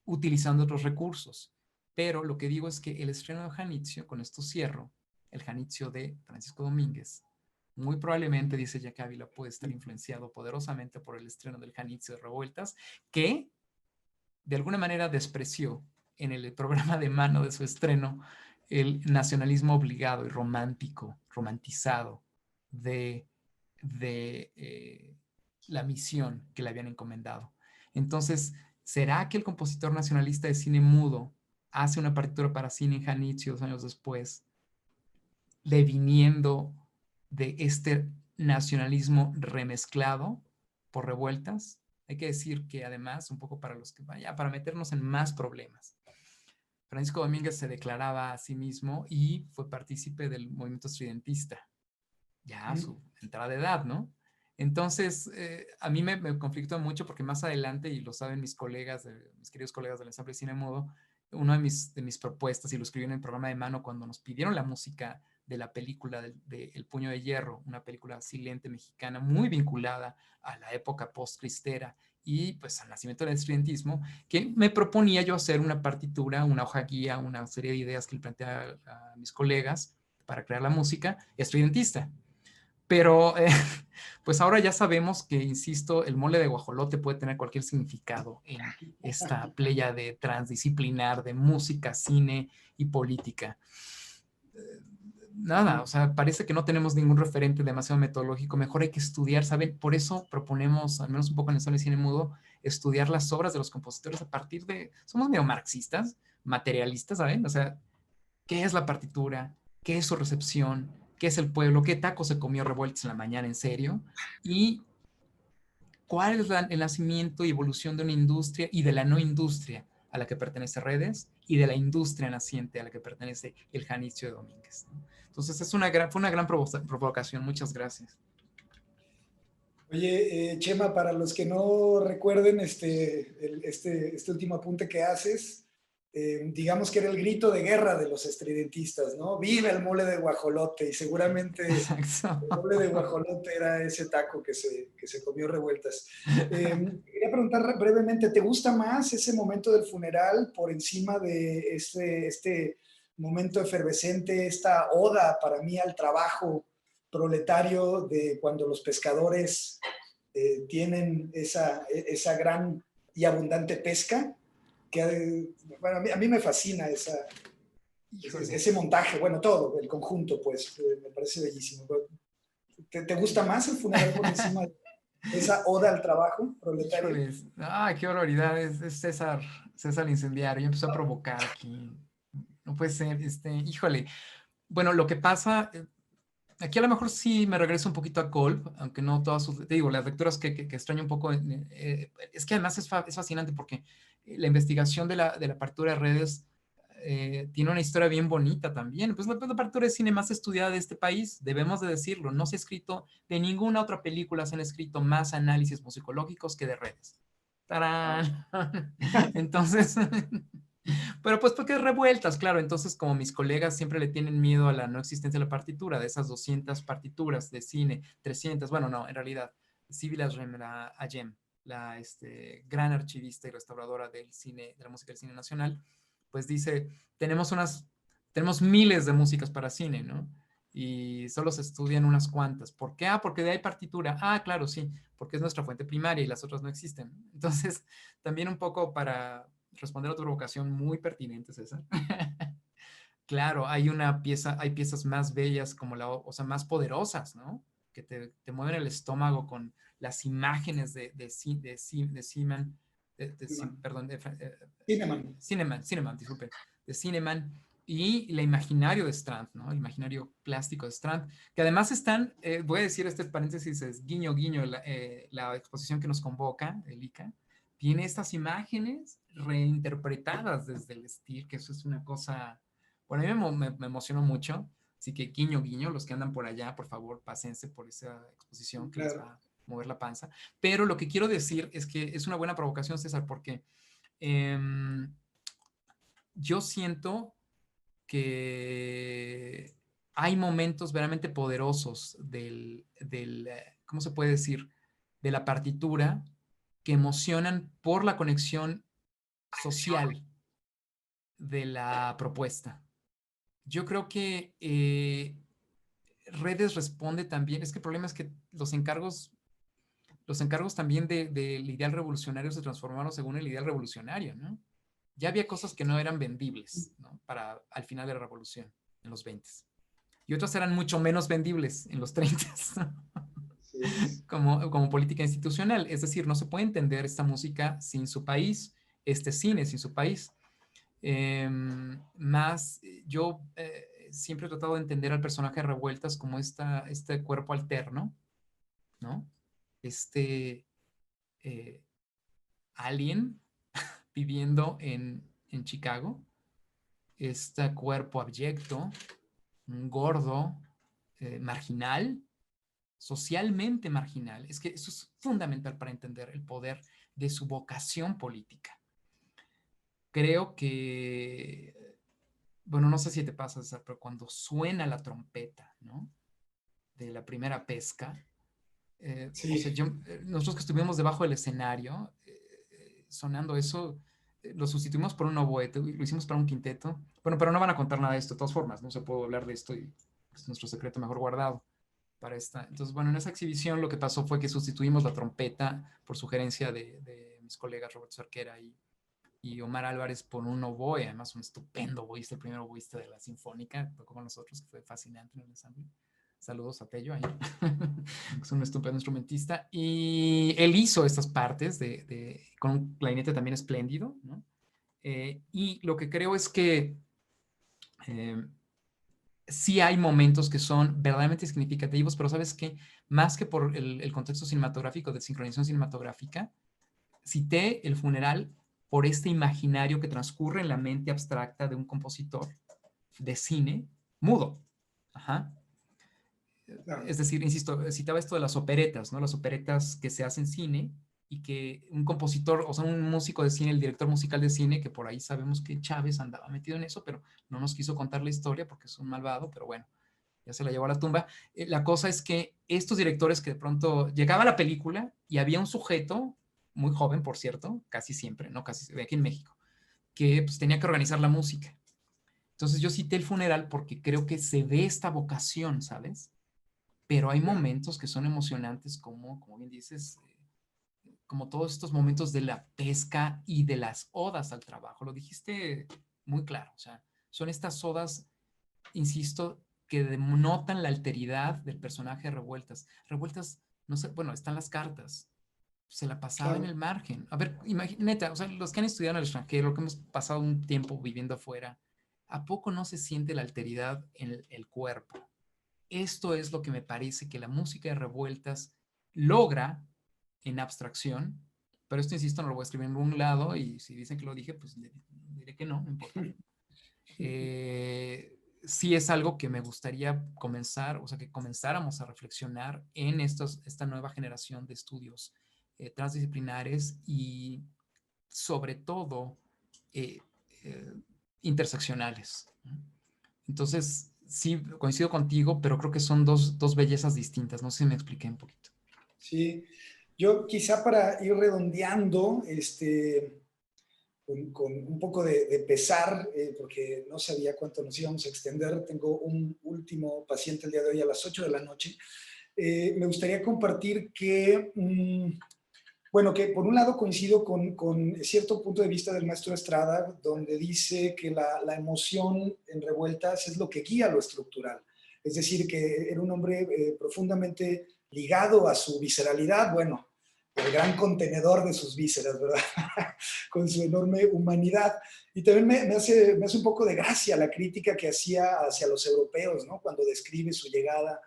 utilizando otros recursos. Pero lo que digo es que el estreno de Janitzio, con esto cierro, el Janitzio de Francisco Domínguez, muy probablemente, dice Jack Ávila, puede estar influenciado poderosamente por el estreno del Janitzio de Revueltas, que de alguna manera despreció en el programa de mano de su estreno el nacionalismo obligado y romántico, romantizado de la misión que le habían encomendado. Entonces, ¿será que el compositor nacionalista de cine mudo hace una partitura para cine en Janitzio 2 años después, deviniendo de este nacionalismo remezclado por Revueltas? Hay que decir que además, un poco para los que vayan, para meternos en más problemas, Francisco Domínguez se declaraba a sí mismo y fue partícipe del movimiento estridentista, ya a su entrada de edad, ¿no? Entonces, a mí me conflictó mucho porque más adelante, y lo saben mis colegas, mis queridos colegas del ensamble de cine mudo, una de mis propuestas, y lo escribí en el programa de mano cuando nos pidieron la música de la película de El Puño de Hierro, una película silente mexicana muy vinculada a la época post-cristera y pues al nacimiento del estudiantismo, que me proponía yo hacer una partitura, una hoja guía, una serie de ideas que le planteaba a mis colegas para crear la música estudiantista. Pero pues ahora ya sabemos que, insisto, el mole de guajolote puede tener cualquier significado en esta pléyade transdisciplinar de música, cine y política. Nada, o sea, parece que no tenemos ningún referente demasiado metodológico. Mejor hay que estudiar, ¿saben? Por eso proponemos, al menos un poco en el Sol de Cine Mudo, estudiar las obras de los compositores a partir de... Somos medio marxistas, materialistas, ¿saben? O sea, ¿qué es la partitura? ¿Qué es su recepción? ¿Qué es el pueblo? ¿Qué taco se comió revueltos en la mañana, en serio? Y cuál es el nacimiento y evolución de una industria y de la no industria a la que pertenece Redes y de la industria naciente a la que pertenece el Janicio de Domínguez, ¿no? Entonces fue una gran provocación. Muchas gracias. Oye, Chema, para los que no recuerden este último apunte que haces, digamos que era el grito de guerra de los estridentistas, ¿no? ¡Viva el mole de guajolote! Y seguramente Exacto. el mole de guajolote era ese taco que se comió revueltas. Quería preguntar brevemente, ¿te gusta más ese momento del funeral por encima de este momento efervescente, esta oda para mí al trabajo proletario de cuando los pescadores tienen esa gran y abundante pesca? Que, bueno, a mí me fascina ese montaje, bueno, todo, el conjunto, pues, me parece bellísimo. ¿Te gusta más el funeral por encima de esa oda al trabajo proletario? Híjoles, ay, qué barbaridad, es César el incendiario, ya empezó a provocar aquí. No puede ser, híjole. Bueno, lo que pasa, aquí a lo mejor sí me regreso un poquito a Kolb, aunque no todas sus, te digo, las lecturas que extraño un poco, es que además es fascinante porque la investigación de la partitura de Redes tiene una historia bien bonita también. Pues la partitura de cine más estudiada de este país, debemos de decirlo, no se ha escrito, de ninguna otra película se han escrito más análisis musicológicos que de Redes. ¡Tarán! Entonces... Pero pues porque revueltas, claro. Entonces, como mis colegas siempre le tienen miedo a la no existencia de la partitura, de esas 200 partituras de cine, 300, bueno, no, en realidad, Sibila Ayem, la gran archivista y restauradora del cine, de la música del cine nacional, pues dice, tenemos miles de músicas para cine, ¿no? Y solo se estudian unas cuantas. ¿Por qué? Ah, porque de ahí partitura. Ah, claro, sí, porque es nuestra fuente primaria y las otras no existen. Entonces, también un poco para responder a tu provocación muy pertinente, César. Claro, hay piezas más bellas como o sea, más poderosas, ¿no? Que te mueven el estómago con las imágenes de Seaman, perdón, Cineman, disculpe, de Cineman y el imaginario de Strand, ¿no? El imaginario plástico de Strand, que además están, voy a decir este paréntesis, es guiño, guiño, la exposición que nos convoca, el ICA, tiene estas imágenes reinterpretadas desde el estilo, que eso es una cosa, bueno, a mí me emocionó mucho, así que guiño, guiño, los que andan por allá, por favor, pásense por esa exposición que les va a mover la panza. Pero lo que quiero decir es que es una buena provocación, César, porque yo siento que hay momentos verdaderamente poderosos ¿cómo se puede decir? De la partitura que emocionan por la conexión social de la propuesta. Yo creo que Redes responde también, es que el problema es que los encargos también del ideal revolucionario se transformaron según el ideal revolucionario, ¿no? Ya había cosas que no eran vendibles, ¿no? Para al final de la revolución, en los 20. Y otras eran mucho menos vendibles en los 30. Sí. Como política institucional. Es decir, no se puede entender esta música sin su país, este cine sin su país. Yo siempre he tratado de entender al personaje de Revueltas como este cuerpo alterno, ¿no? Alien viviendo en Chicago, este cuerpo abyecto, un gordo, marginal, socialmente marginal. Es que eso es fundamental para entender el poder de su vocación política. creo que, bueno, no sé si te pasa, César, pero cuando suena la trompeta, ¿no? De la primera pesca, Sí. o sea, nosotros que estuvimos debajo del escenario, sonando eso, lo sustituimos por un oboe, lo hicimos para un quinteto. Bueno, pero no van a contar nada de esto, de todas formas, no se puede hablar de esto y es nuestro secreto mejor guardado para esta. Entonces, bueno, en esa exhibición lo que pasó fue que sustituimos la trompeta por sugerencia de mis colegas Roberto Cerquera y Omar Álvarez por un oboe, además un estupendo oboísta, el primer oboísta de la Sinfónica, tocó con nosotros, que fue fascinante en el ensamble. Saludos a Tello ahí, es un estupendo instrumentista. Y él hizo estas partes con un clarinete también espléndido, ¿no? Y lo que creo es que sí hay momentos que son verdaderamente significativos, pero ¿sabes qué? Más que por el contexto cinematográfico, de sincronización cinematográfica, cité el funeral por este imaginario que transcurre en la mente abstracta de un compositor de cine mudo. Ajá. Claro. Es decir, insisto, citaba esto de las operetas, ¿no? Las operetas que se hacen cine y que un compositor, o sea, un músico de cine, el director musical de cine, que por ahí sabemos que Chávez andaba metido en eso, pero no nos quiso contar la historia porque es un malvado, pero bueno, ya se la llevó a la tumba. La cosa es que estos directores que de pronto llegaba la película y había un sujeto, muy joven, por cierto, casi siempre, no casi, de aquí en México, que pues tenía que organizar la música. Entonces yo cité el funeral porque creo que se ve esta vocación, ¿sabes? Pero hay momentos que son emocionantes, como bien dices, como todos estos momentos de la pesca y de las odas al trabajo. Lo dijiste muy claro, o sea, son estas odas, insisto, que denotan la alteridad del personaje de Revueltas. Revueltas, no sé, bueno, están las cartas, se la pasaba Claro. en el margen. A ver, imagínate, o sea, los que han estudiado en el extranjero, que hemos pasado un tiempo viviendo afuera, ¿a poco no se siente la alteridad en el cuerpo? Esto es lo que me parece que la música de Revueltas logra en abstracción, pero esto, insisto, no lo voy a escribir en ningún lado y si dicen que lo dije, pues diré que no, no importa. Sí es algo que me gustaría comenzar, o sea, que comenzáramos a reflexionar en esta nueva generación de estudios transdisciplinares y sobre todo eh, eh, interseccionales. Entonces, sí, coincido contigo, pero creo que son dos bellezas distintas. No sé si me expliqué un poquito. Sí, yo quizá para ir redondeando, con un poco de pesar, porque no sabía cuánto nos íbamos a extender. Tengo un último paciente el día de hoy a las 8 de la noche. Me gustaría compartir que, bueno, que por un lado coincido con cierto punto de vista del maestro Estrada, donde dice que la emoción en Revueltas es lo que guía lo estructural. Es decir, que era un hombre profundamente ligado a su visceralidad, bueno, el gran contenedor de sus vísceras, ¿verdad? Con su enorme humanidad. Y también me hace un poco de gracia la crítica que hacía hacia los europeos, ¿no? Cuando describe su llegada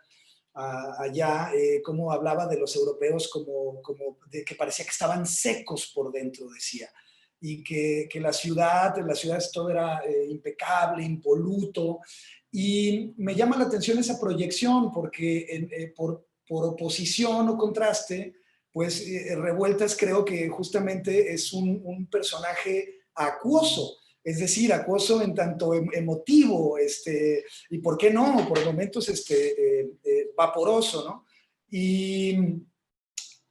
allá, cómo hablaba de los europeos como de que parecía que estaban secos por dentro, decía. Y que la ciudad todo era impecable, impoluto. Y me llama la atención esa proyección, porque por oposición o contraste, pues Revueltas creo que justamente es un personaje acuoso, es decir, acuoso en tanto emotivo, y por qué no, por momentos vaporoso, ¿no? Y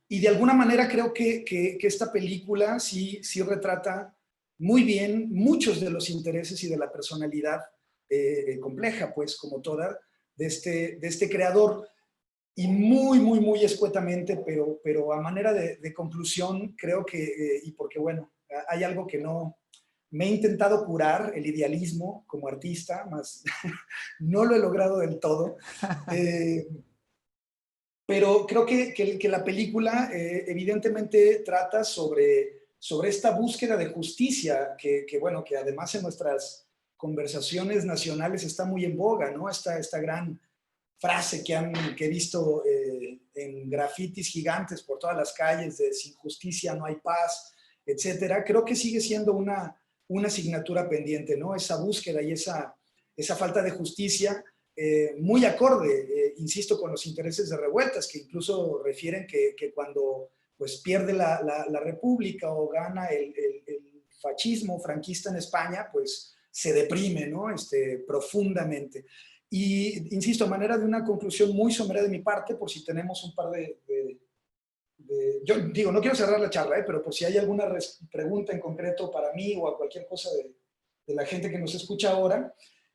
de alguna manera creo que esta película sí retrata muy bien muchos de los intereses y de la personalidad compleja, pues, como toda, de este creador. Y muy escuetamente, pero a manera de conclusión, creo que, y porque bueno, hay algo que no, me he intentado curar, el idealismo como artista, más no lo he logrado del todo, pero creo que la película evidentemente trata sobre esta búsqueda de justicia, bueno, que además en nuestras conversaciones nacionales está muy en boga, ¿no? Esta gran frase que he visto en grafitis gigantes por todas las calles de sin justicia no hay paz, etcétera. Creo que sigue siendo una asignatura pendiente, ¿no? Esa búsqueda y esa falta de justicia muy acorde, insisto, con los intereses de Revueltas, que incluso refieren que cuando pues pierde la República o gana fascismo franquista en España, pues se deprime, ¿no? Profundamente. Y, insisto, a manera de una conclusión muy somera de mi parte, por si tenemos un par yo digo, no quiero cerrar la charla, pero por si hay alguna pregunta en concreto para mí o a cualquier cosa de la gente que nos escucha ahora,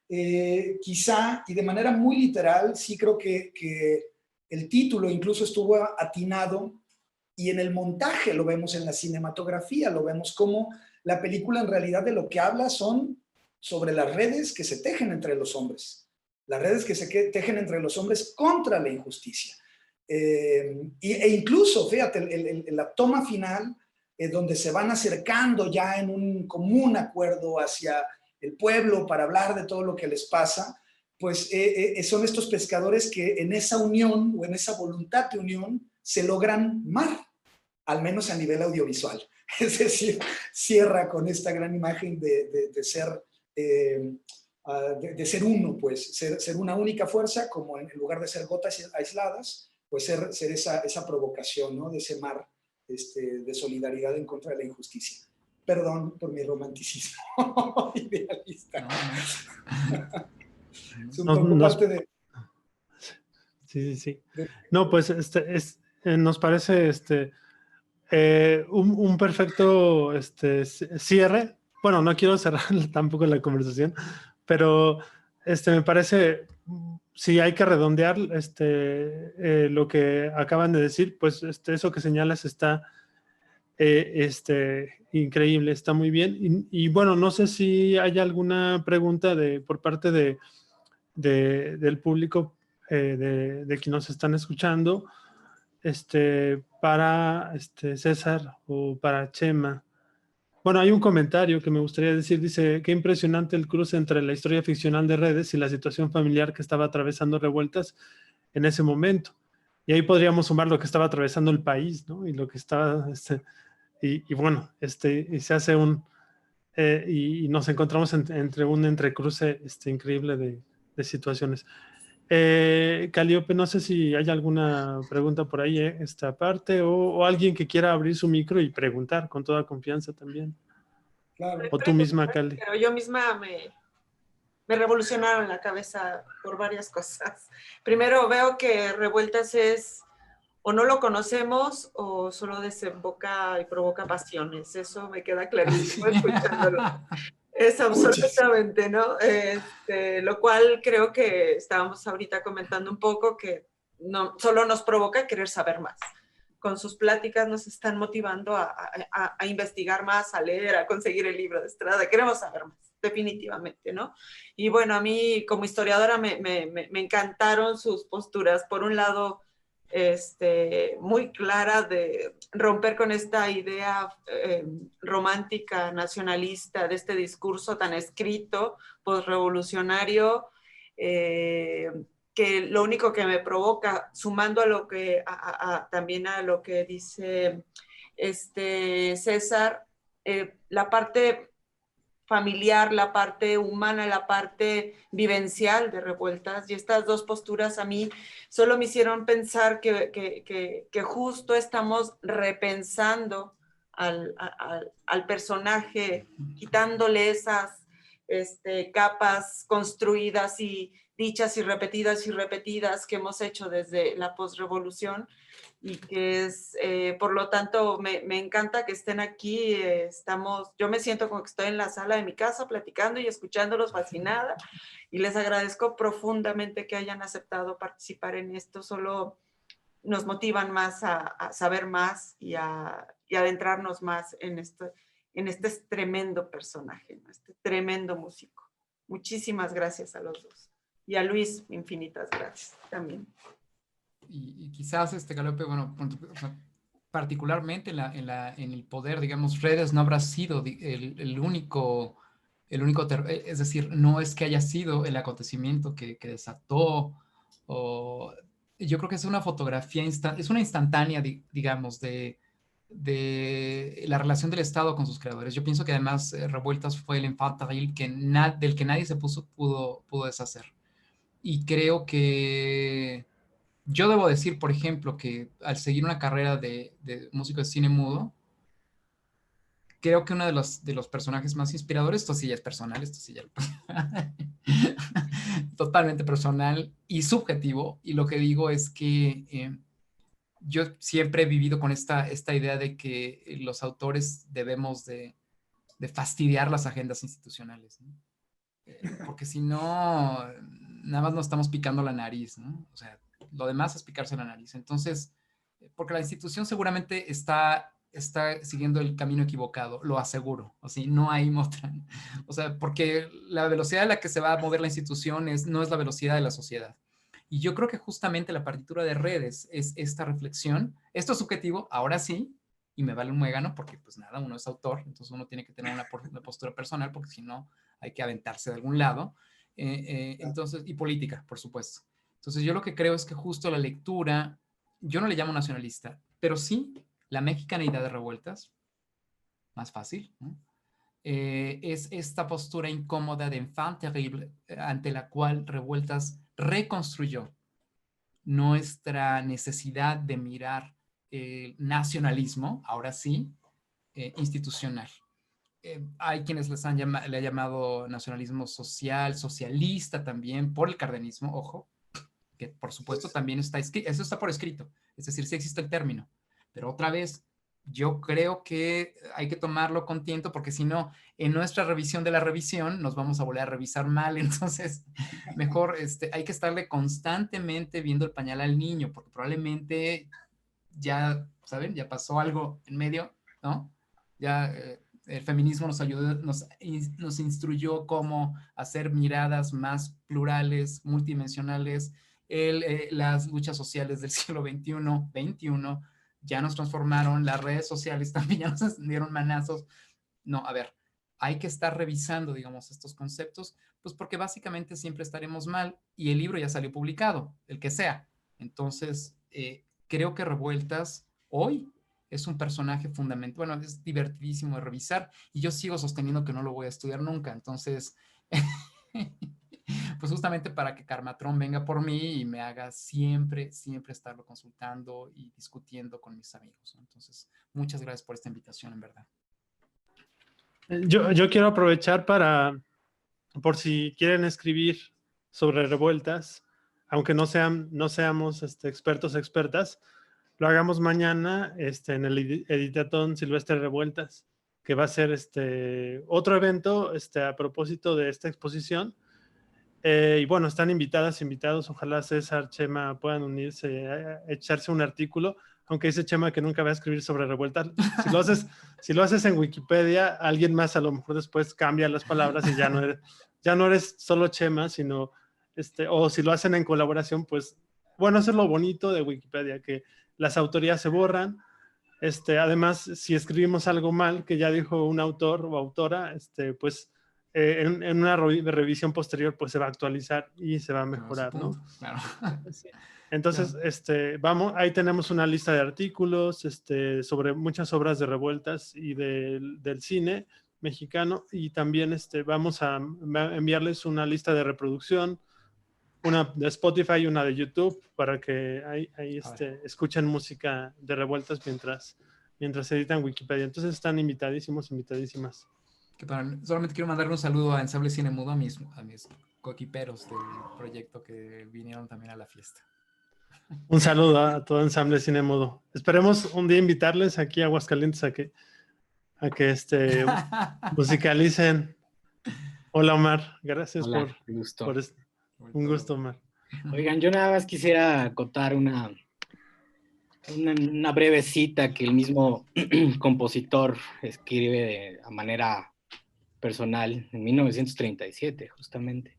quizá, y de manera muy literal, sí creo que el título incluso estuvo atinado, y en el montaje lo vemos, en la cinematografía lo vemos, como la película en realidad de lo que habla son sobre las redes que se tejen entre los hombres, las redes que se tejen entre los hombres contra la injusticia. E incluso, fíjate, la toma final, donde se van acercando ya en un común acuerdo hacia el pueblo para hablar de todo lo que les pasa, pues son estos pescadores que en esa unión o en esa voluntad de unión se logran mar, al menos a nivel audiovisual. Es decir, cierra con esta gran imagen de ser... de ser uno, pues, ser una única fuerza, como en lugar de ser gotas aisladas, pues ser esa provocación, ¿no? De ese mar de solidaridad en contra de la injusticia. Perdón por mi romanticismo idealista. Es un poco parte de... Sí. No, pues nos parece un perfecto cierre. Bueno, no quiero cerrar tampoco la conversación, pero me parece, si hay que redondear lo que acaban de decir, pues eso que señalas está increíble, está muy bien. Y bueno, no sé si hay alguna pregunta por parte del público, de quienes nos están escuchando, para César o para Chema. Bueno, hay un comentario que me gustaría decir, dice, qué impresionante el cruce entre la historia ficcional de Redes y la situación familiar que estaba atravesando Revueltas en ese momento. Y ahí podríamos sumar lo que estaba atravesando el país, ¿no? Y lo que estaba, y bueno, y se hace y nos encontramos entre un entrecruce increíble de situaciones. Calliope, no sé si hay alguna pregunta por ahí, esta parte, o alguien que quiera abrir su micro y preguntar con toda confianza también. Claro. O tú misma, Cali. Pero yo misma me revolucionaron la cabeza por varias cosas. Primero, veo que Revueltas es, o no lo conocemos, o solo desemboca y provoca pasiones. Eso me queda clarísimo escuchándolo. Es absolutamente, ¿no? Lo cual creo que estábamos ahorita comentando un poco que no, solo nos provoca querer saber más. Con sus pláticas nos están motivando a investigar más, a leer, a conseguir el libro de Estrada. Queremos saber más, definitivamente, ¿no? Y bueno, a mí como historiadora me encantaron sus posturas. Por un lado, muy clara de romper con esta idea romántica, nacionalista, de este discurso tan escrito, postrevolucionario, que lo único que me provoca, sumando a lo que, también a lo que dice César, la parte familiar, la parte humana, la parte vivencial de Revueltas, y estas dos posturas a mí solo me hicieron pensar que justo estamos repensando al personaje, quitándole esas capas construidas y dichas y repetidas que hemos hecho desde la posrevolución, y que es, por lo tanto, me encanta que estén aquí. Yo me siento como que estoy en la sala de mi casa platicando y escuchándolos, fascinada, y les agradezco profundamente que hayan aceptado participar en esto. Solo nos motivan más a saber más y adentrarnos más en este tremendo personaje, ¿no? Este tremendo músico. Muchísimas gracias a los dos. Y a Luis, infinitas gracias también. Y quizás Galope, bueno, particularmente en el poder, digamos, Redes no habrá sido el único, es decir, no es que haya sido el acontecimiento que desató, yo creo que es una fotografía, es una instantánea, digamos, de la relación del Estado con sus creadores. Yo pienso que además Revueltas fue el enfant terrible del que nadie se pudo deshacer. Y creo que yo debo decir, por ejemplo, que al seguir una carrera de músico de cine mudo, creo que uno de los personajes más inspiradores, esto sí ya es personal, esto sí ya totalmente personal y subjetivo, y lo que digo es que yo siempre he vivido con esta idea de que los autores debemos de fastidiar las agendas institucionales, ¿no? Porque si no, nada más nos estamos picando la nariz, ¿no? O sea, lo demás es picarse la nariz. Entonces, porque la institución seguramente está siguiendo el camino equivocado, lo aseguro. O sea, no hay otra. O sea, porque la velocidad a la que se va a mover la institución no es la velocidad de la sociedad. Y yo creo que justamente la partitura de redes es esta reflexión. Esto es subjetivo, ahora sí, y me vale un muégano porque pues nada, uno es autor, entonces uno tiene que tener una postura personal porque si no hay que aventarse de algún lado. Entonces, y política, por supuesto. Entonces yo lo que creo es que justo la lectura, yo no le llamo nacionalista, pero sí la mexicanidad de revueltas, más fácil, ¿no? Es esta postura incómoda de enfant terrible ante la cual Revueltas reconstruyó nuestra necesidad de mirar el nacionalismo, ahora sí, institucional. Hay quienes le ha llamado nacionalismo social, socialista también, por el cardenismo, ojo, que por supuesto también está escrito, eso está por escrito, es decir, sí existe el término, pero otra vez, yo creo que hay que tomarlo con tiento porque si no, en nuestra revisión de la revisión nos vamos a volver a revisar mal, entonces mejor hay que estarle constantemente viendo el pañal al niño, porque probablemente ya, ¿saben? Ya pasó algo en medio, ¿no? Ya el feminismo nos ayudó, nos instruyó cómo hacer miradas más plurales, multidimensionales. Las luchas sociales del siglo XXI ya nos transformaron, las redes sociales también ya nos dieron manazos. No, a ver, hay que estar revisando, digamos, estos conceptos, pues porque básicamente siempre estaremos mal y el libro ya salió publicado, el que sea. Entonces, creo que Revueltas hoy es un personaje fundamental. Bueno, es divertidísimo de revisar y yo sigo sosteniendo que no lo voy a estudiar nunca. Entonces, pues justamente para que Karmatron venga por mí y me haga siempre estarlo consultando y discutiendo con mis amigos, ¿no? Entonces, muchas gracias por esta invitación, en verdad. Yo quiero aprovechar por si quieren escribir sobre revueltas, aunque no seamos expertas, lo hagamos mañana en el Editatón Silvestre Revueltas, que va a ser otro evento a propósito de esta exposición. Y bueno, están invitados, ojalá César, Chema puedan unirse, echarse un artículo, aunque dice Chema que nunca va a escribir sobre revueltas. Si lo haces en Wikipedia, alguien más a lo mejor después cambia las palabras y ya no eres solo Chema, sino, o si lo hacen en colaboración, pues, bueno, eso es lo bonito de Wikipedia, que las autorías se borran. Además, si escribimos algo mal, que ya dijo un autor o autora, pues en una revisión posterior, pues se va a actualizar y se va a mejorar, ¿no? Claro. Entonces, claro. Ahí tenemos una lista de artículos sobre muchas obras de revueltas y del cine mexicano, y también vamos a enviarles una lista de reproducción, una de Spotify y una de YouTube, para que ahí escuchen música de revueltas mientras editan Wikipedia. Entonces están invitadísimas. Solamente quiero mandarle un saludo a Ensamble Cine Mudo, a mis coequiperos del proyecto que vinieron también a la fiesta. Un saludo a todo Ensamble Cine Mudo. Esperemos un día invitarles aquí a Aguascalientes a que musicalicen. Hola, Omar. Gracias. Hola, gusto. Un gusto, Omar. Oigan, yo nada más quisiera acotar una breve cita que el mismo compositor escribe a manera personal en 1937, justamente.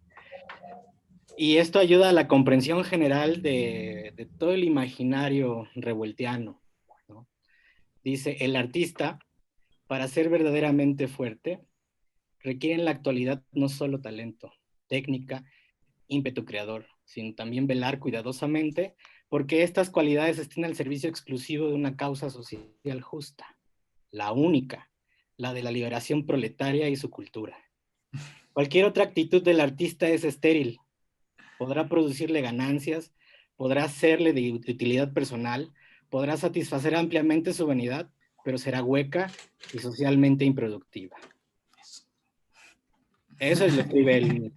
Y esto ayuda a la comprensión general de todo el imaginario revueltiano, ¿no? Dice, el artista, para ser verdaderamente fuerte, requiere en la actualidad no solo talento, técnica, ímpetu creador, sino también velar cuidadosamente porque estas cualidades estén al servicio exclusivo de una causa social justa, la única, la de la liberación proletaria y su cultura. Cualquier otra actitud del artista es estéril, podrá producirle ganancias, podrá serle de utilidad personal, podrá satisfacer ampliamente su vanidad, pero será hueca y socialmente improductiva. Eso es lo que escribe él.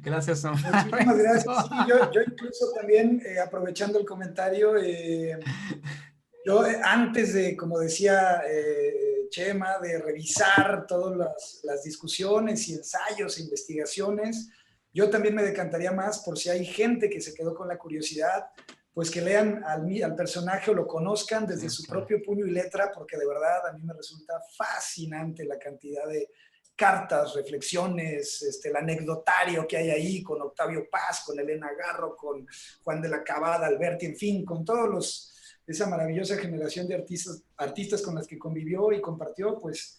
Gracias, Omar. Muchísimas gracias. Sí, yo incluso también, aprovechando el comentario, yo antes de, como decía Chema, de revisar todas las discusiones y ensayos e investigaciones, yo también me decantaría más por si hay gente que se quedó con la curiosidad, pues que lean al personaje o lo conozcan desde su propio puño y letra, porque de verdad a mí me resulta fascinante la cantidad de cartas, reflexiones, el anecdotario que hay ahí con Octavio Paz, con Elena Garro, con Juan de la Cabada, Alberti, en fin, con todos esa maravillosa generación de artistas con las que convivió y compartió, pues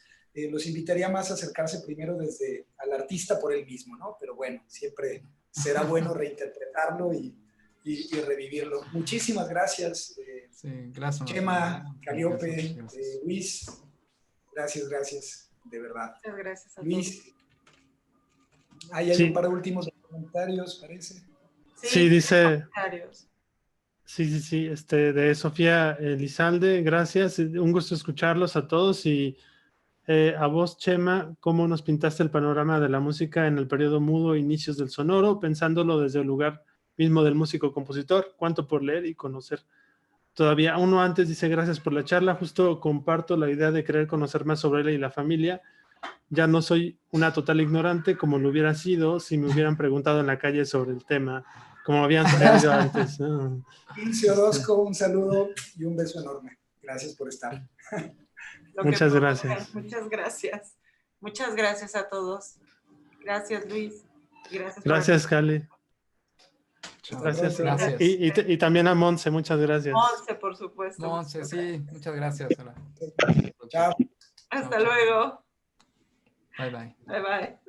los invitaría más a acercarse primero desde al artista por él mismo, ¿no? Pero bueno, siempre será bueno reinterpretarlo y revivirlo. Muchísimas gracias, sí, gracias Chema, Calliope, Luis, gracias, de verdad. Muchas gracias a Luis, todos. hay un par de últimos comentarios, parece. Sí, dice... Comentarios. Sí, de Sofía Elizalde, gracias, un gusto escucharlos a todos y a vos, Chema, ¿cómo nos pintaste el panorama de la música en el periodo mudo, inicios del sonoro, pensándolo desde el lugar mismo del músico-compositor? Cuánto por leer y conocer. Todavía uno antes dice, gracias por la charla, justo comparto la idea de querer conocer más sobre él y la familia. Ya no soy una total ignorante como lo hubiera sido si me hubieran preguntado en la calle sobre el tema, como habían sugerido antes. Ilse Orozco, un saludo y un beso enorme. Gracias por estar. Muchas gracias. Muchas gracias. Muchas gracias a todos. Gracias, Luis. Gracias, Cali. Gracias. Y también a Monse, muchas gracias. Monse, por supuesto. Monse, sí, muchas gracias. Chao. Hasta luego. Bye, bye. Bye, bye.